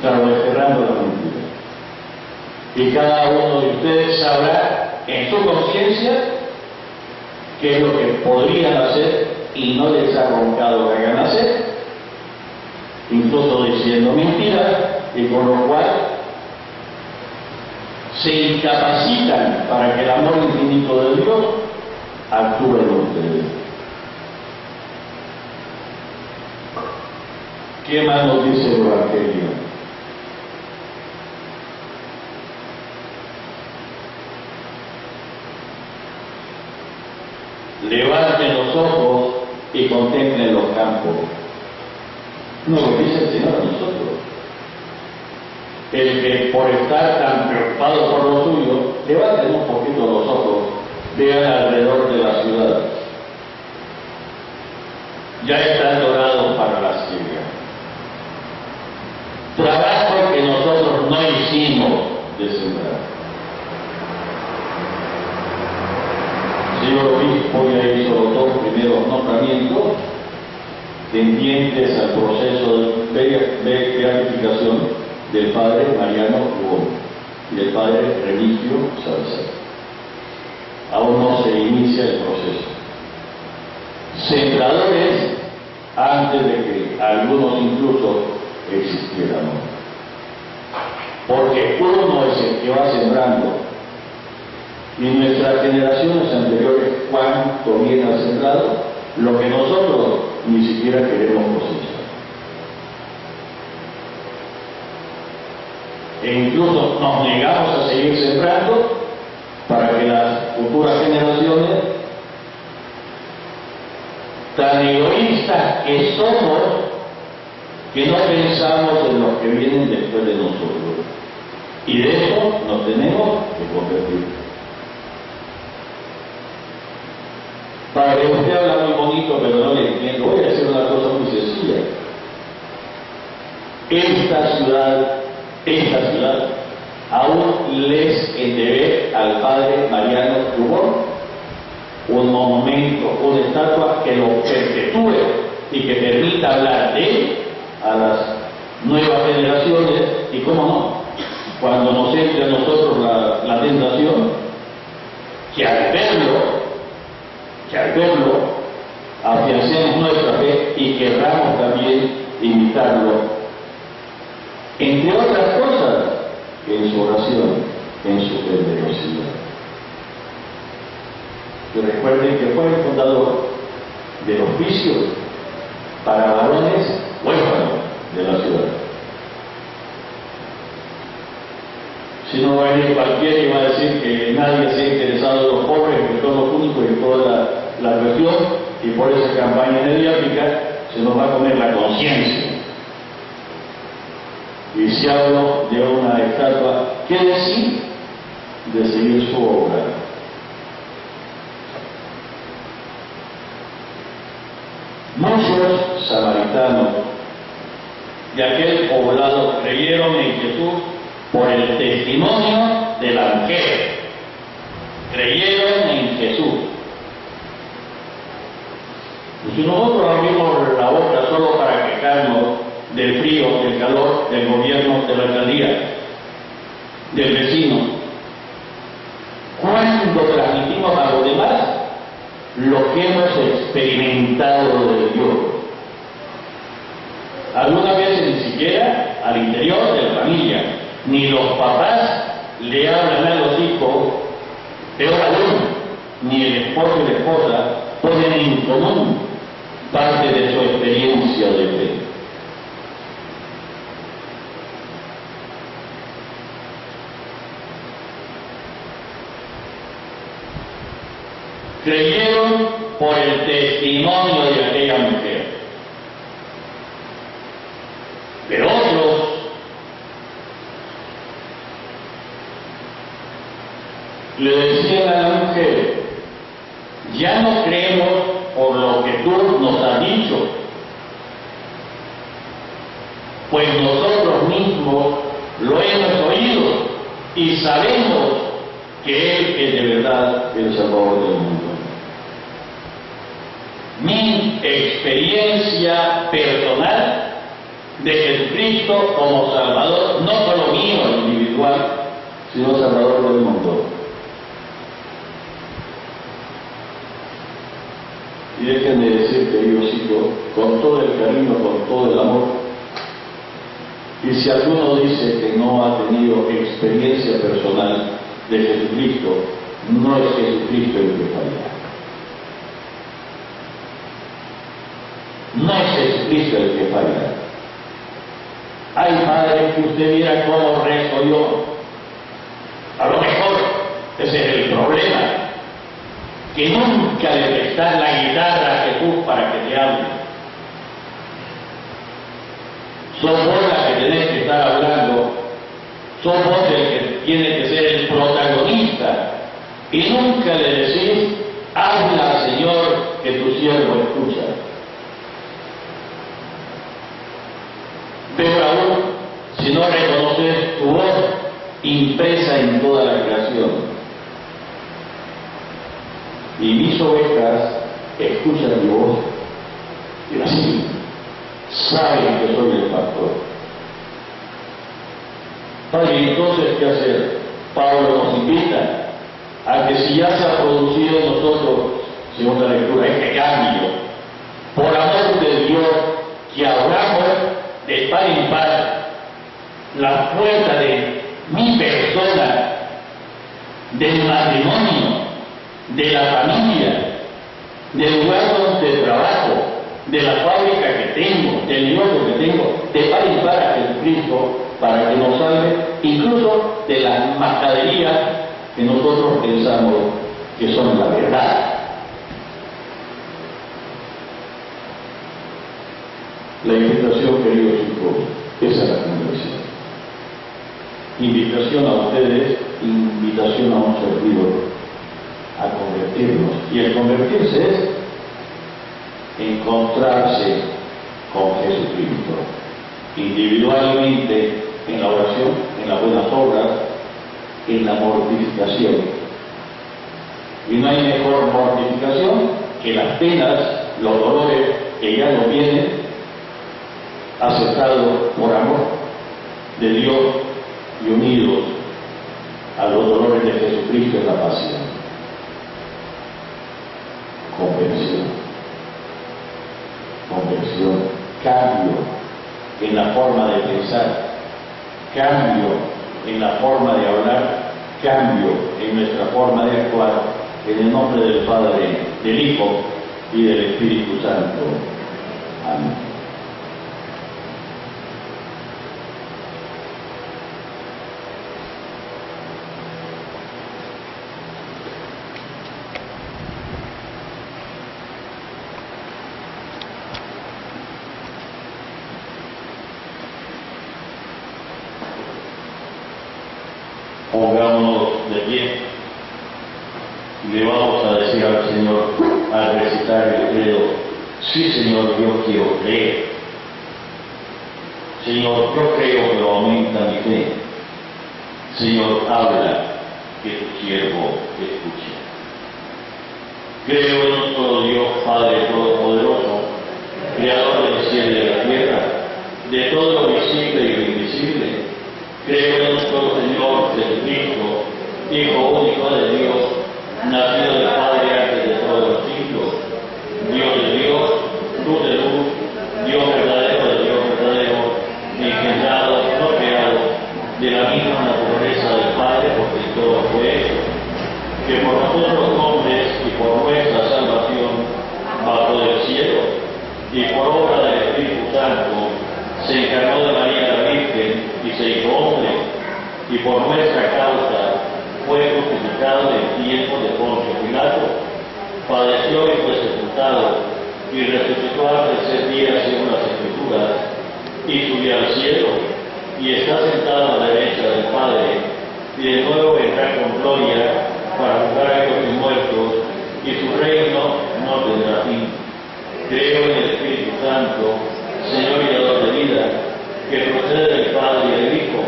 Speaker 6: claro, desterrando la mentira. Y cada uno de ustedes sabrá en su conciencia qué es lo que podrían hacer y no les ha roncado que hagan hacer, incluso diciendo mentiras, y con lo cual se incapacitan para que el amor infinito de Dios actúe en ustedes. ¿Qué más nos dice el Evangelio? Levanten los ojos y contemplen los campos. No lo dice el Señor a nosotros. El que por estar tan preocupado por lo suyo, levanten un poquito los ojos, vean alrededor de la ciudad. Ya están dorados para la siega. Trabajo que nosotros no hicimos de sembrar. El señor obispo ya hizo los dos primeros nombramientos tendientes al proceso de beatificación del padre Mariano Hugo y del padre Remigio Salazar. Aún no se inicia el proceso. Sembradores antes de que algunos incluso existieran. Porque uno es el que va sembrando. Y nuestras generaciones anteriores, cuánto bien han sembrado lo que nosotros ni siquiera queremos cosechar. E incluso nos negamos a seguir sembrando para que las futuras generaciones, tan egoístas que somos, que no pensamos en los que vienen después de nosotros. Y de eso nos tenemos que convertir. Padre, usted habla muy bonito, pero no le entiendo. Voy a decir una cosa muy sencilla. Esta ciudad aún les debe al padre Mariano Rubón un monumento, una estatua que lo perpetúe y que permita hablar de él a las nuevas generaciones. Y cómo no, cuando nos entre a nosotros la tentación, que al verlo afiancemos nuestra fe y querramos también imitarlo, entre otras cosas, en su oración, en su generosidad. Y recuerden que fue el fundador del hospicio para varones huérfanos de la ciudad. Si no va a venir cualquiera y va a decir que nadie se ha interesado en los pobres, que son los únicos en toda la región, y por esa campaña mediática se nos va a comer la conciencia. Y si hablo de una estatua, ¿qué decir de seguir su obra? Muchos samaritanos de aquel poblado creyeron en Jesús por el testimonio de la mujer. Creyeron en Jesús. Y si nosotros abrimos la boca solo para quejarnos del frío, del calor, del gobierno, de la alcaldía, del vecino, ¿cuándo transmitimos a los demás lo que hemos experimentado de Dios? Algunas veces ni siquiera al interior de la familia, ni los papás le hablan a los hijos, peor aún, ni el esposo y la esposa ponen en común parte de su experiencia de fe. Creyeron por el testimonio de aquella mujer. Pero otros le decían a la mujer: ya no creemos por lo que tú nos has dicho, pues nosotros mismos lo hemos oído y sabemos que Él es de verdad el Salvador del mundo. Mi experiencia personal de Jesucristo como Salvador, no solo mío individual, sino Salvador del mundo. Y déjenme decir, queridos hijos, con todo el cariño, con todo el amor, y si alguno dice que no ha tenido experiencia personal de Jesucristo, no es Jesucristo el que falla. No es Jesucristo el que falla. Ay, padre, que usted viera cómo rezo yo. A lo mejor ese es el problema, que nunca le prestas la guitarra a Jesús para que te hable. Sos vos la que tenés que estar hablando, sos vos el que tiene que ser el protagonista, y nunca le decís: habla, Señor, que tu siervo escucha. Pero aún, si no reconoces tu voz impresa en toda la creación. Y mis ovejas escuchan mi voz y así saben que soy el pastor. Padre, entonces, ¿qué hacer? Pablo nos invita a que si ya se ha producido en nosotros, según la lectura, este cambio, por amor de Dios, que abramos de par en par la puerta de mi persona, del matrimonio, de la familia, del lugar donde trabajo, de la fábrica que tengo, del negocio que tengo, de par en par a Jesucristo, para que nos salve incluso de las mascaderías que nosotros pensamos que son la verdad. La invitación, queridos hijos, es a la conversión. Invitación a ustedes, invitación a un servidor a convertirnos. Y el convertirse es encontrarse con Jesucristo, individualmente en la oración, en las buenas obras, en la mortificación. Y no hay mejor mortificación que las penas, los dolores que ya nos vienen, aceptados por amor de Dios y unidos a los dolores de Jesucristo en la pasión. Conversión, cambio en la forma de pensar, cambio en la forma de hablar, cambio en nuestra forma de actuar, En el nombre del Padre, del Hijo y del Espíritu Santo. Amén. Pongámonos de pie y le vamos a decir al Señor al recitar el credo: sí, Señor, yo quiero creer. Señor, yo creo, pero aumenta mi fe. Señor, habla, que tu siervo escuche. Creo en un solo Dios, Padre Todopoderoso, Creador del cielo y de la tierra, de todo lo visible y lo invisible. Creo en un solo Señor Jesucristo, Hijo único de Dios, nacido del Padre antes de todos los siglos, Dios de Dios, luz de luz, Dios verdadero de Dios verdadero, engendrado, no creado, de la misma naturaleza del Padre, porque todo fue hecho, que por nosotros los hombres y por nuestra salvación bajó del cielo, y por obra del Espíritu Santo se encarnó de María la Virgen y se hizo hombre, y por nuestra causa fue crucificado en tiempo de Poncio Pilato, padeció y fue sepultado, y resucitó al tercer día según las Escrituras, y subió al cielo, y está sentado a la derecha del Padre, y de nuevo vendrá con gloria para juzgar a vivos y muertos, y su reino no tendrá fin. Creo en el Espíritu Santo, Señor y Dador de vida, que procede del Padre y del Hijo,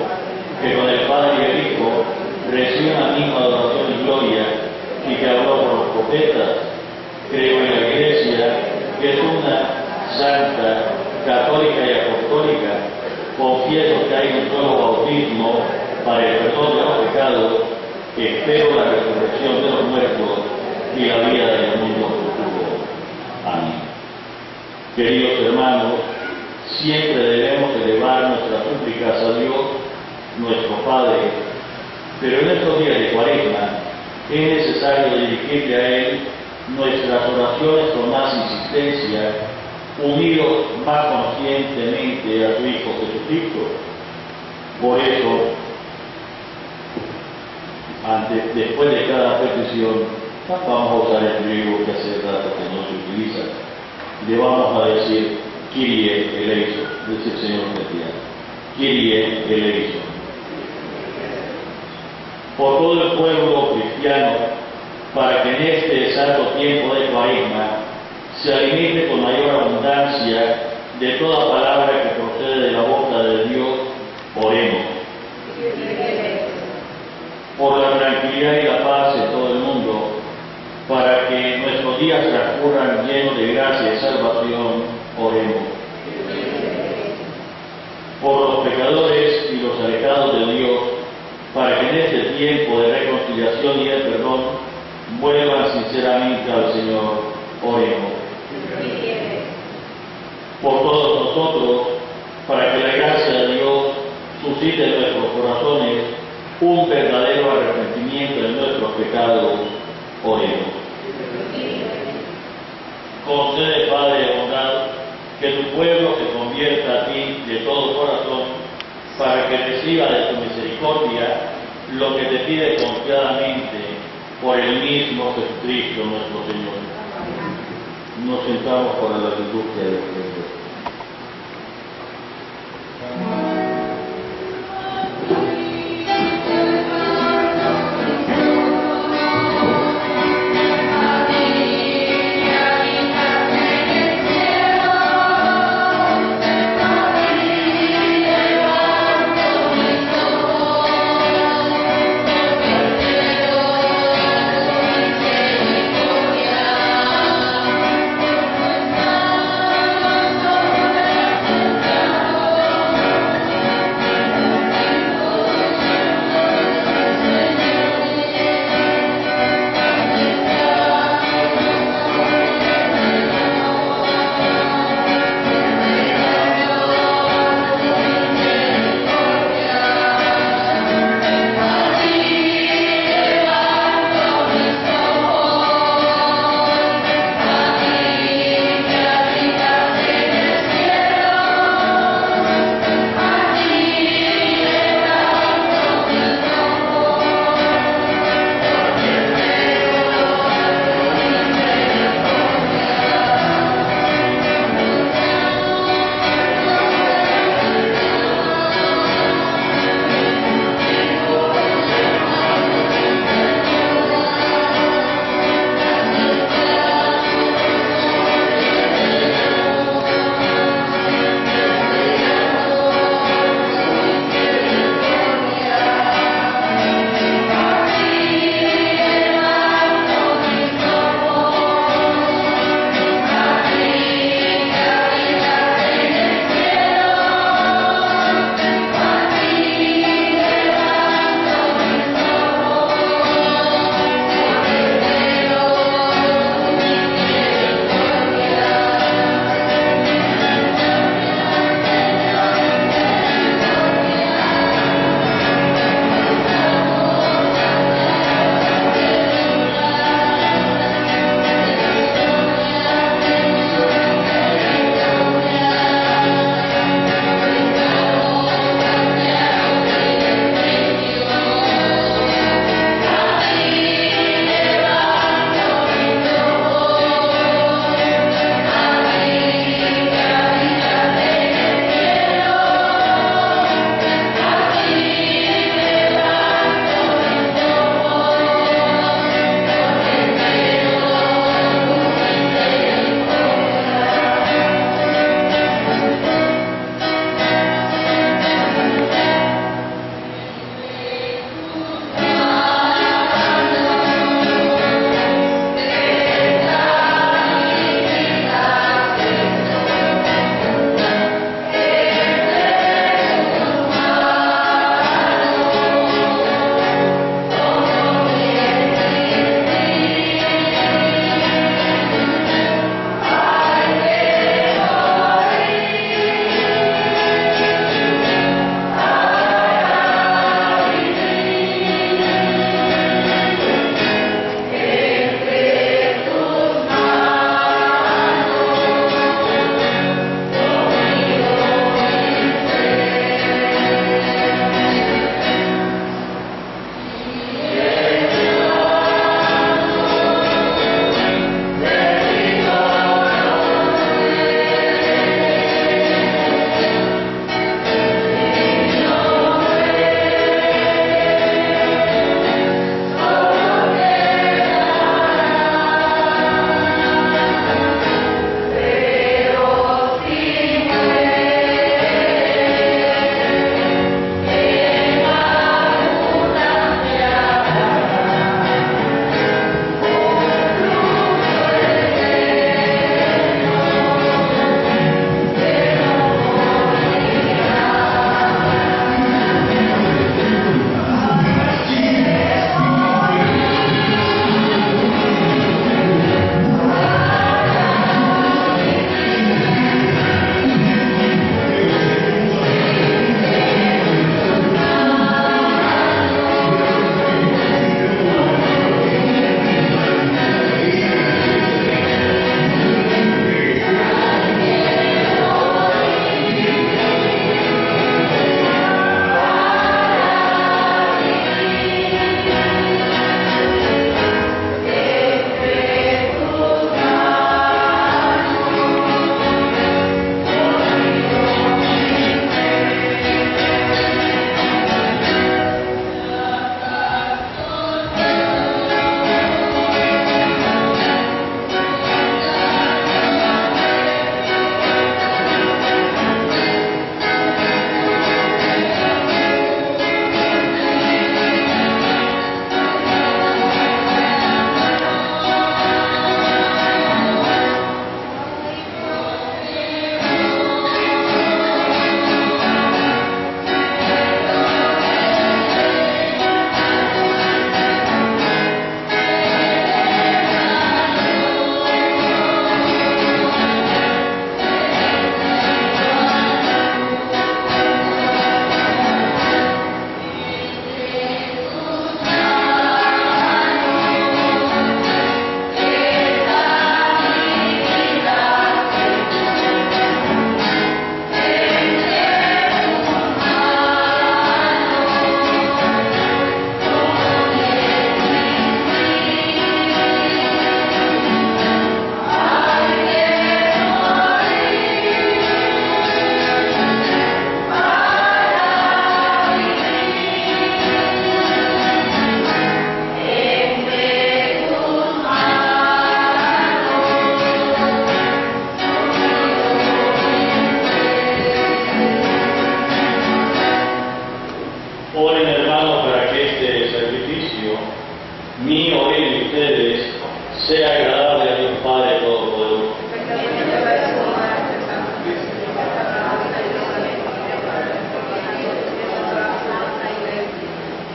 Speaker 6: que con el Padre y el Hijo recibe la misma adoración y gloria, y que habló por los profetas. Creo en la Iglesia, que es una, santa, católica y apostólica. Confieso que hay un solo bautismo para el perdón de los pecados. Espero la resurrección de los muertos y la vida del mundo futuro. Amén. Queridos hermanos, siempre debemos elevar nuestras súplicas a Dios, nuestro Padre, pero en estos días de Cuaresma es necesario dirigirle a Él nuestras oraciones con más insistencia, unidos más conscientemente a su Hijo Jesucristo. Por eso, después de cada petición, vamos a usar el griego que hace rato que no se utiliza. Le vamos a decir Kyrie eleison, dice el Señor Mesías. Kyrie eleison. Por todo el pueblo cristiano, para que en este santo tiempo de Cuaresma se alimente con mayor abundancia de toda palabra que procede de la boca de Dios, oremos. Por la tranquilidad y la paz en todo el mundo, para que nuestros días transcurran llenos de gracia y salvación, oremos. Por los pecadores y los alejados de Dios, para que en este tiempo de reconciliación y de perdón vuelvan sinceramente al Señor, oremos. Por todos nosotros, para que la gracia de Dios suscite en nuestros corazones un verdadero arrepentimiento de nuestros pecados, oremos. Concede, Padre de bondad, que tu pueblo se convierta a ti de todo corazón, para que reciba de tu misericordia lo que te pide confiadamente por el mismo Jesucristo nuestro Señor. Nos sentamos para la liturgia del Credo.
Speaker 4: Amen.
Speaker 1: mío y de ustedes, sea agradable a Dios Padre Todopoderoso.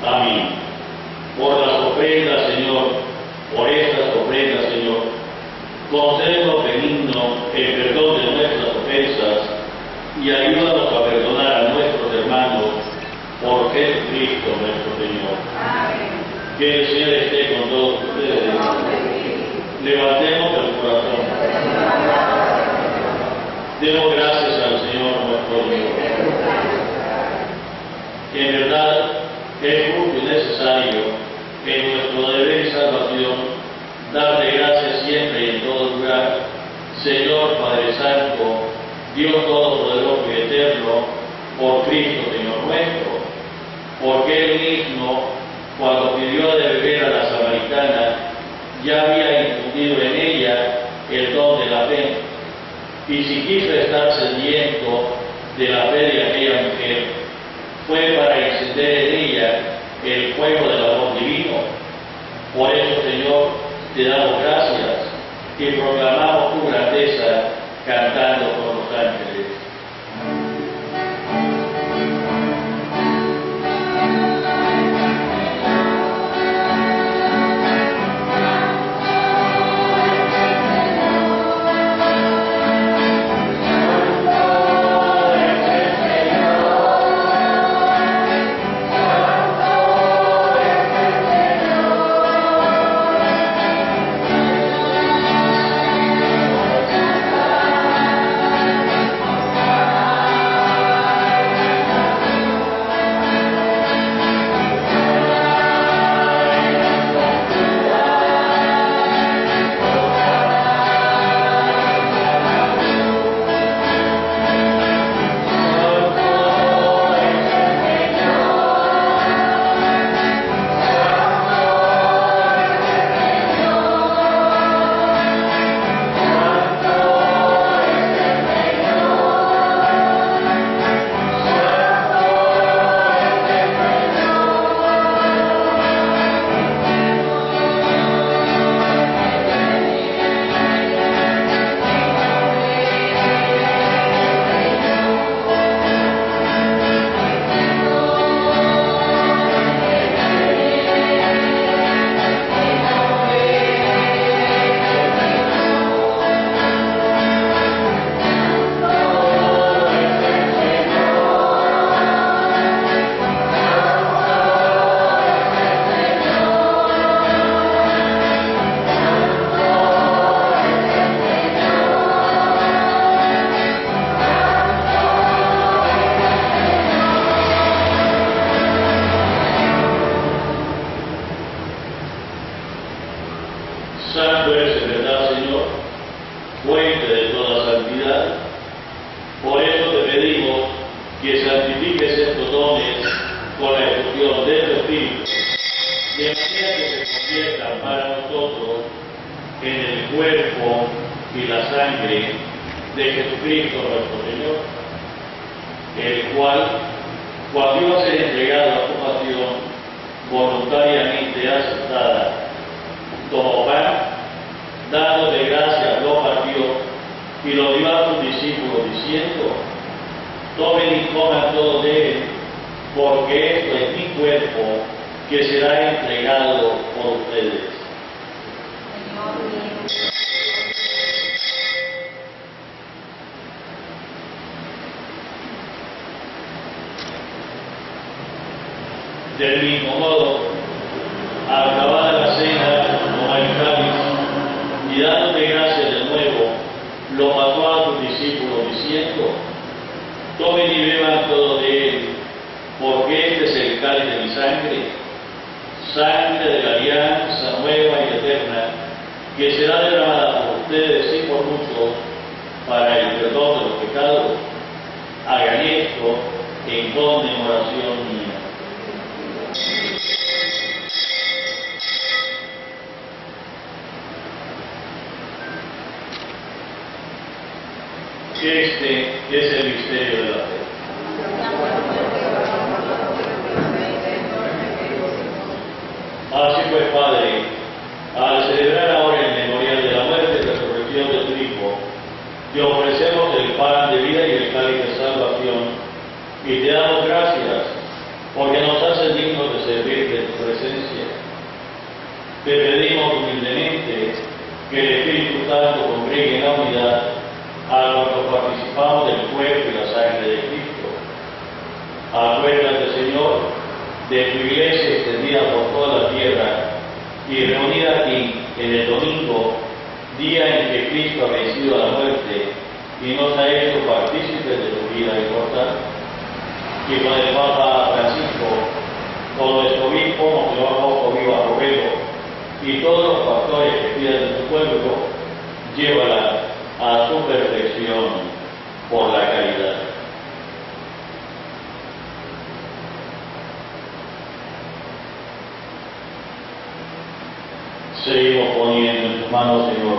Speaker 1: Amén. Por las ofrendas, Señor, por estas ofrendas, Señor, concédenos benigno el perdón de nuestras ofensas y ayúdanos a perdonar a nuestros hermanos por Jesucristo nuestro Señor.
Speaker 2: Amén.
Speaker 1: Que el Señor esté con todos ustedes. Levantemos el corazón. Demos gracias al Señor nuestro Dios. En verdad, es justo y necesario en nuestro deber y salvación darle gracias siempre y en todo lugar, Señor Padre Santo, Dios Todopoderoso y Eterno, por Cristo Señor nuestro, porque Él mismo, cuando pidió de beber a la samaritana, ya había infundido en ella el don de la fe, y si quiso estar sediento de la fe de aquella mujer, fue para encender en ella el fuego del amor divino. Por eso, Señor, te damos gracias y proclamamos tu grandeza cantando con los ángeles. Santo eres en verdad, Señor, fuente de toda santidad. Por eso te pedimos que santifiques estos dones con la efusión de tu Espíritu, de manera que se conviertan para nosotros en el cuerpo y la sangre de Jesucristo nuestro Señor, el cual, cuando iba a ser entregado a su pasión voluntariamente aceptada, tomó pan, dándole gracias, lo partió y lo dio a sus discípulos, diciendo: tomen y coman todos de él, porque esto es mi cuerpo, que será entregado por ustedes. Del mismo modo, acabada la cena, tomó el cáliz y dándote gracias de nuevo, lo pasó a sus discípulos diciendo: tomen y beban todo de él, porque este es el cáliz de mi sangre, sangre de la alianza nueva y eterna, que será derramada por ustedes y por muchos para el perdón de los pecados. Hagan esto en conmemoración mía. Este es el misterio de la fe. Así pues, Padre, al celebrar ahora el memorial de la muerte y resurrección de tu Hijo, te ofrecemos el pan de vida y el cáliz de salvación, y te damos gracias porque nos haces dignos de servir de tu presencia. Te pedimos humildemente que el Espíritu Santo congregue en la unidad a los que participamos del cuerpo y la sangre de Cristo. Acuérdate, Señor, de tu iglesia extendida por toda la tierra y reunida aquí en el domingo, día en que Cristo ha vencido a la muerte y nos ha hecho partícipes de tu vida inmortal. Y con el Papa Francisco, con nuestro obispo, Monseñor Bosco Viva Robelo, y todos los pastores que cuidan de tu pueblo, llévala a su perfección por la caridad. Seguimos poniendo en tus manos, Señor,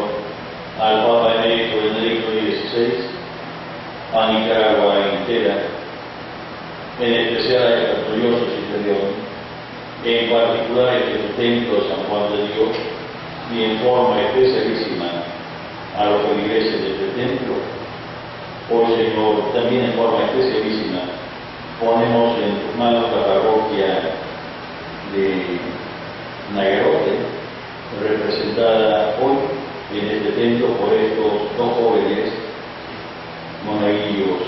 Speaker 1: al Papa Emérito Benedicto XVI, a Nicaragua entera, en especial a este glorioso superior, en particular el templo de San Juan de Dios, y en forma especialísima a los feligreses de este templo. Hoy, Señor, también en forma especialísima, ponemos en tus manos la parroquia de Nagarote, representada hoy en este templo por estos dos jóvenes monaguillos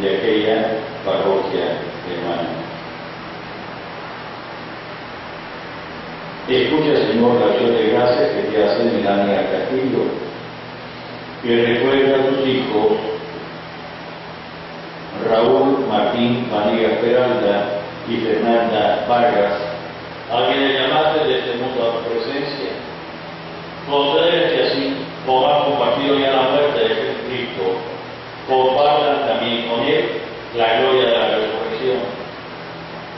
Speaker 1: de aquella parroquia hermana. Escucha, Señor, la acción de gracias que te hace Melania Castillo, que recuerda a tus hijos Raúl Martín Vanegas Peralta y Fernanda Vargas, a quienes llamaste de este mundo a tu presencia. Concédeles que así, como han compartido ya la muerte de Jesucristo, compartan también con Él la gloria de la resurrección.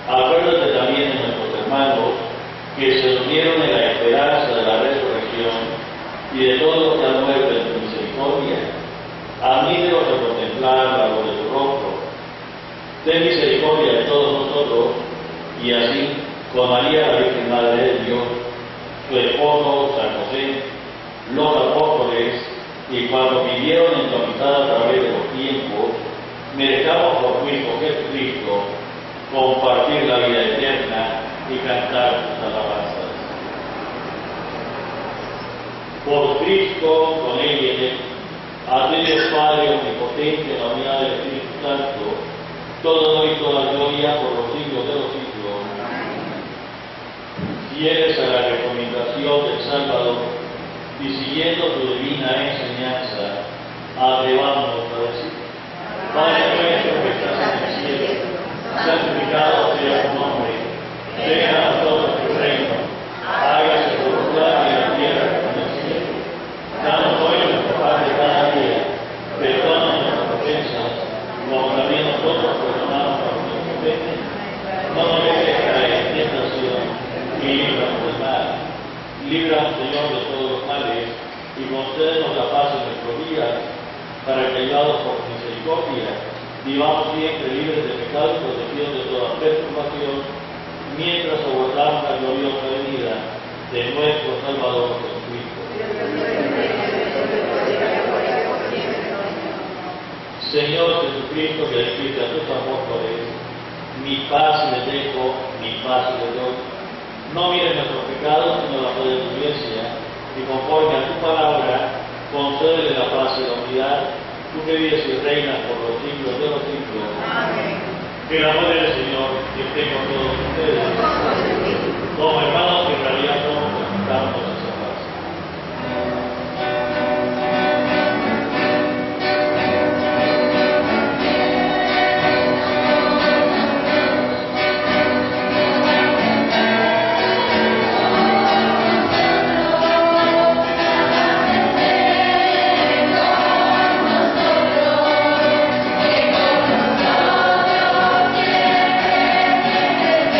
Speaker 1: Acuérdate también de nuestros hermanos que se unieron en la esperanza de la resurrección y de todos los que han muerto en tu misericordia. Admítelos a contemplar la luz de tu rostro. Ten misericordia de todos nosotros, y así, con María, la Virgen Madre de Dios, tu esposo San José, los apóstoles, y cuando vivieron en tu amistad a través de los tiempos, merezcamos por tu Hijo Jesucristo compartir la vida eterna y cantar tus alabanzas. Por Cristo, con Él y en Él, a ti Dios Padre omnipotente, la unidad del Espíritu Santo, todo honor y toda gloria por los siglos de los siglos. Fieles a la recomendación del Salvador y siguiendo tu divina enseñanza, atrevamos a decir: Padre nuestro que estás en el cielo, santificado sea tu nombre, venga a nosotros tu reino, hágase tu voluntad en la tierra como en el cielo. Danos hoy nuestro pan de cada día, perdona nuestras ofensas, como también nosotros perdonamos a los que nos ofenden. No nos dejes caer en tentación y líbranos del mal. Líbranos, Señor, de todos los males y concédenos la paz en nuestros días, para que, ayudados por tu misericordia, vivamos siempre libres de pecado y protegidos de toda perturbación, mientras aguardamos la gloriosa venida de nuestro Salvador Jesucristo. Señor Jesucristo, que dijiste a tus apóstoles: mi paz les dejo, mi paz les doy. No mires nuestros pecados, sino la fe de tu iglesia, y conforme a tu palabra, concédele la paz y la unidad, tú que vives y reinas por los siglos de los siglos. Amén. Que el amor del Señor esté con todos ustedes. Como hermanos, que en realidad somos necesitamos esa paz.
Speaker 4: Nosotros, que con nosotros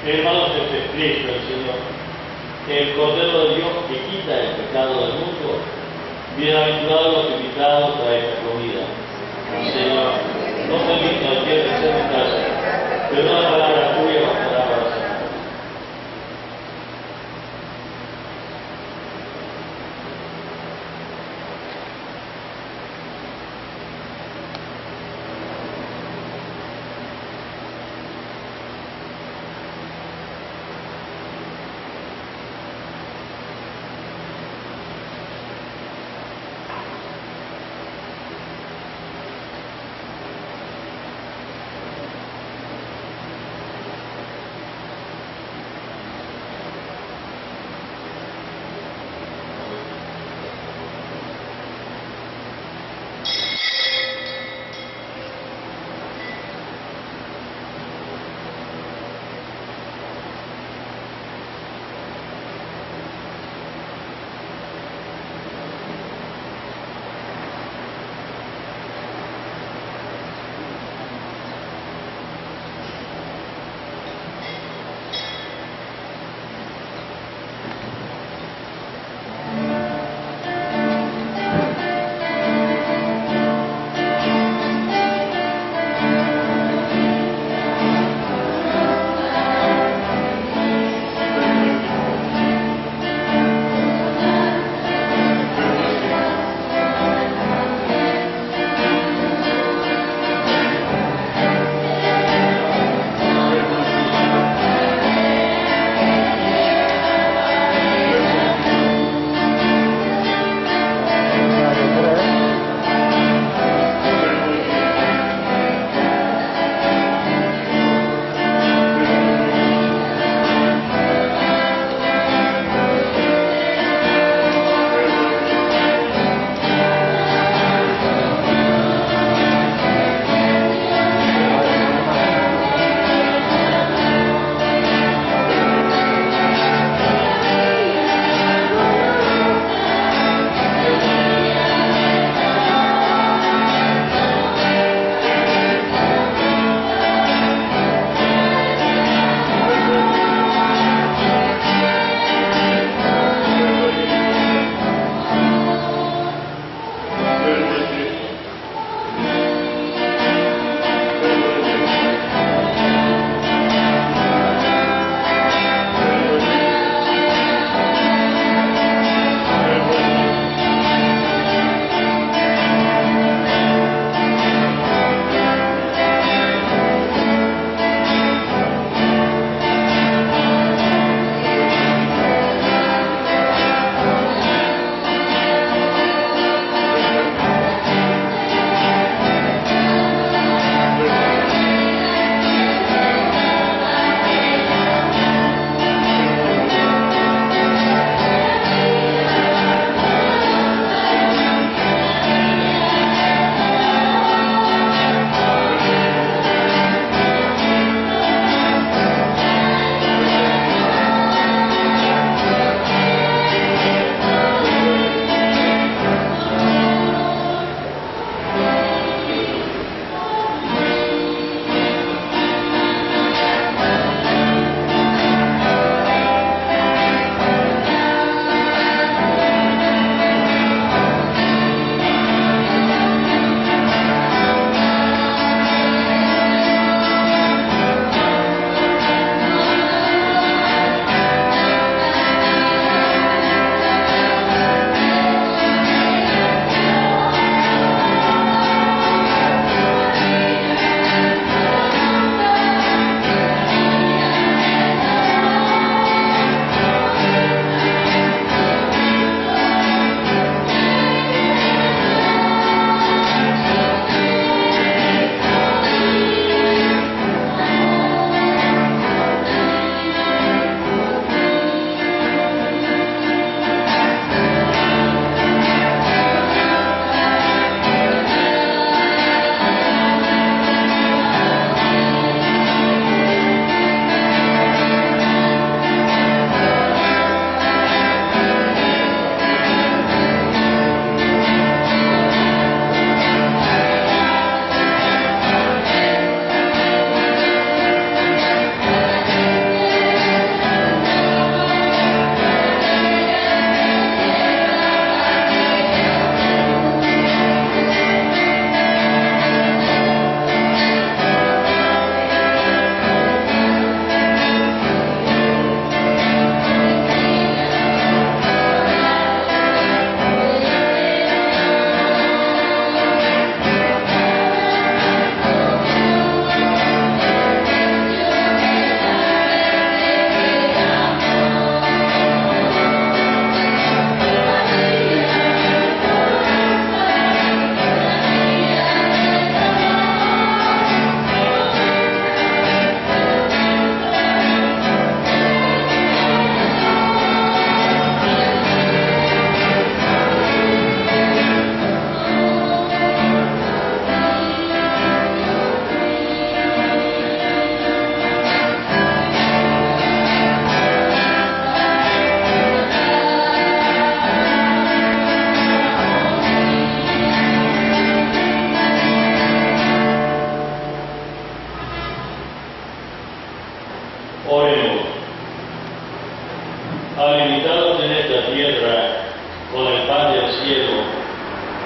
Speaker 1: Hermanos, este es Cristo el Señor, el Cordero de Dios que quita el pecado del mundo. Bienaventurados los invitados a esta comida. Señor, no permita que de ser mi casa, pero una palabra tuya bastará para siempre.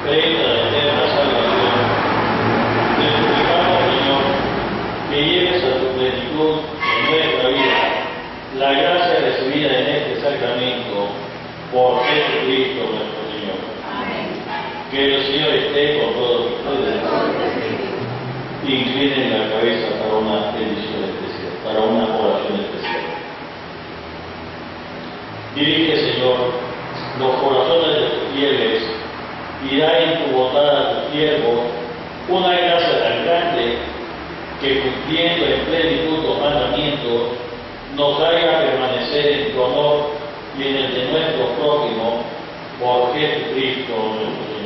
Speaker 1: prenda de eterna salvación. Te suplicamos, Señor, que lleves a tu plenitud en nuestra vida la gracia recibida en este sacramento por Jesucristo nuestro Señor. Que el Señor esté con todos ustedes. Inclinen la cabeza para una bendición especial, para una oración especial. Dirige, Señor, los corazones de tus fieles y da en tu bondad a tus siervos una gracia tan grande que, cumpliendo en plenitud los mandamientos, nos haga permanecer en tu honor y en el de nuestro prójimo, por Jesucristo nuestro Señor.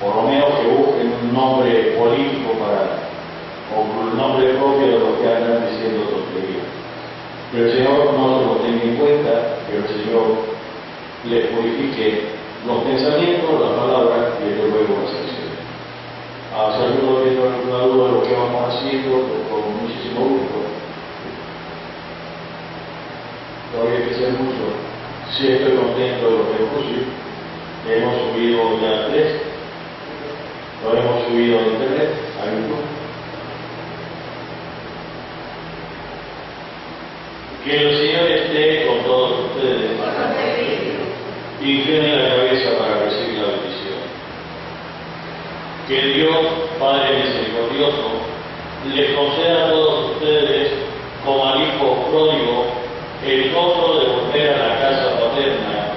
Speaker 6: por lo menos que busquen un nombre político o un nombre propio de los que andan diciendo tonterías. Que el Señor no lo tenga en cuenta, que el Señor les purifique los pensamientos, las palabras y desde luego las acciones. Si alguno tiene alguna duda de lo que vamos haciendo, pues con muchísimo gusto. Todavía hay que ser mucho. Sí, estoy contento de lo que hemos subido. Hemos subido ya 3. Lo hemos subido a internet, a YouTube. Que el Señor esté con todos ustedes. Inclinen la cabeza para recibir la bendición. Que Dios, Padre misericordioso, les conceda a todos ustedes, como al Hijo pródigo, el gozo de volver a la casa paterna.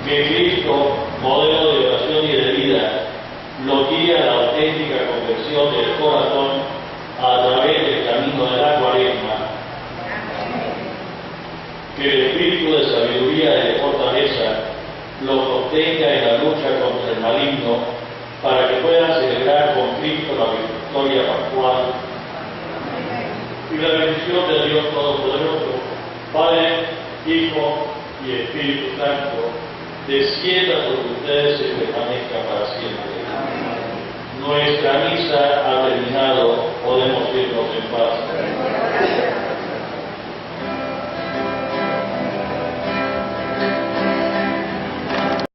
Speaker 6: Que Cristo, modelo de oración y de vida, lo guíe a la auténtica conversión del corazón a través del camino de la Cuaresma. Que el espíritu de sabiduría y de fortaleza lo sostenga en la lucha contra el maligno, para que puedan celebrar con Cristo la victoria pascual. Y la bendición de Dios Todopoderoso, Padre, Hijo y Espíritu Santo, descienda sobre ustedes y permanezca para siempre. Nuestra misa ha terminado, podemos irnos en paz.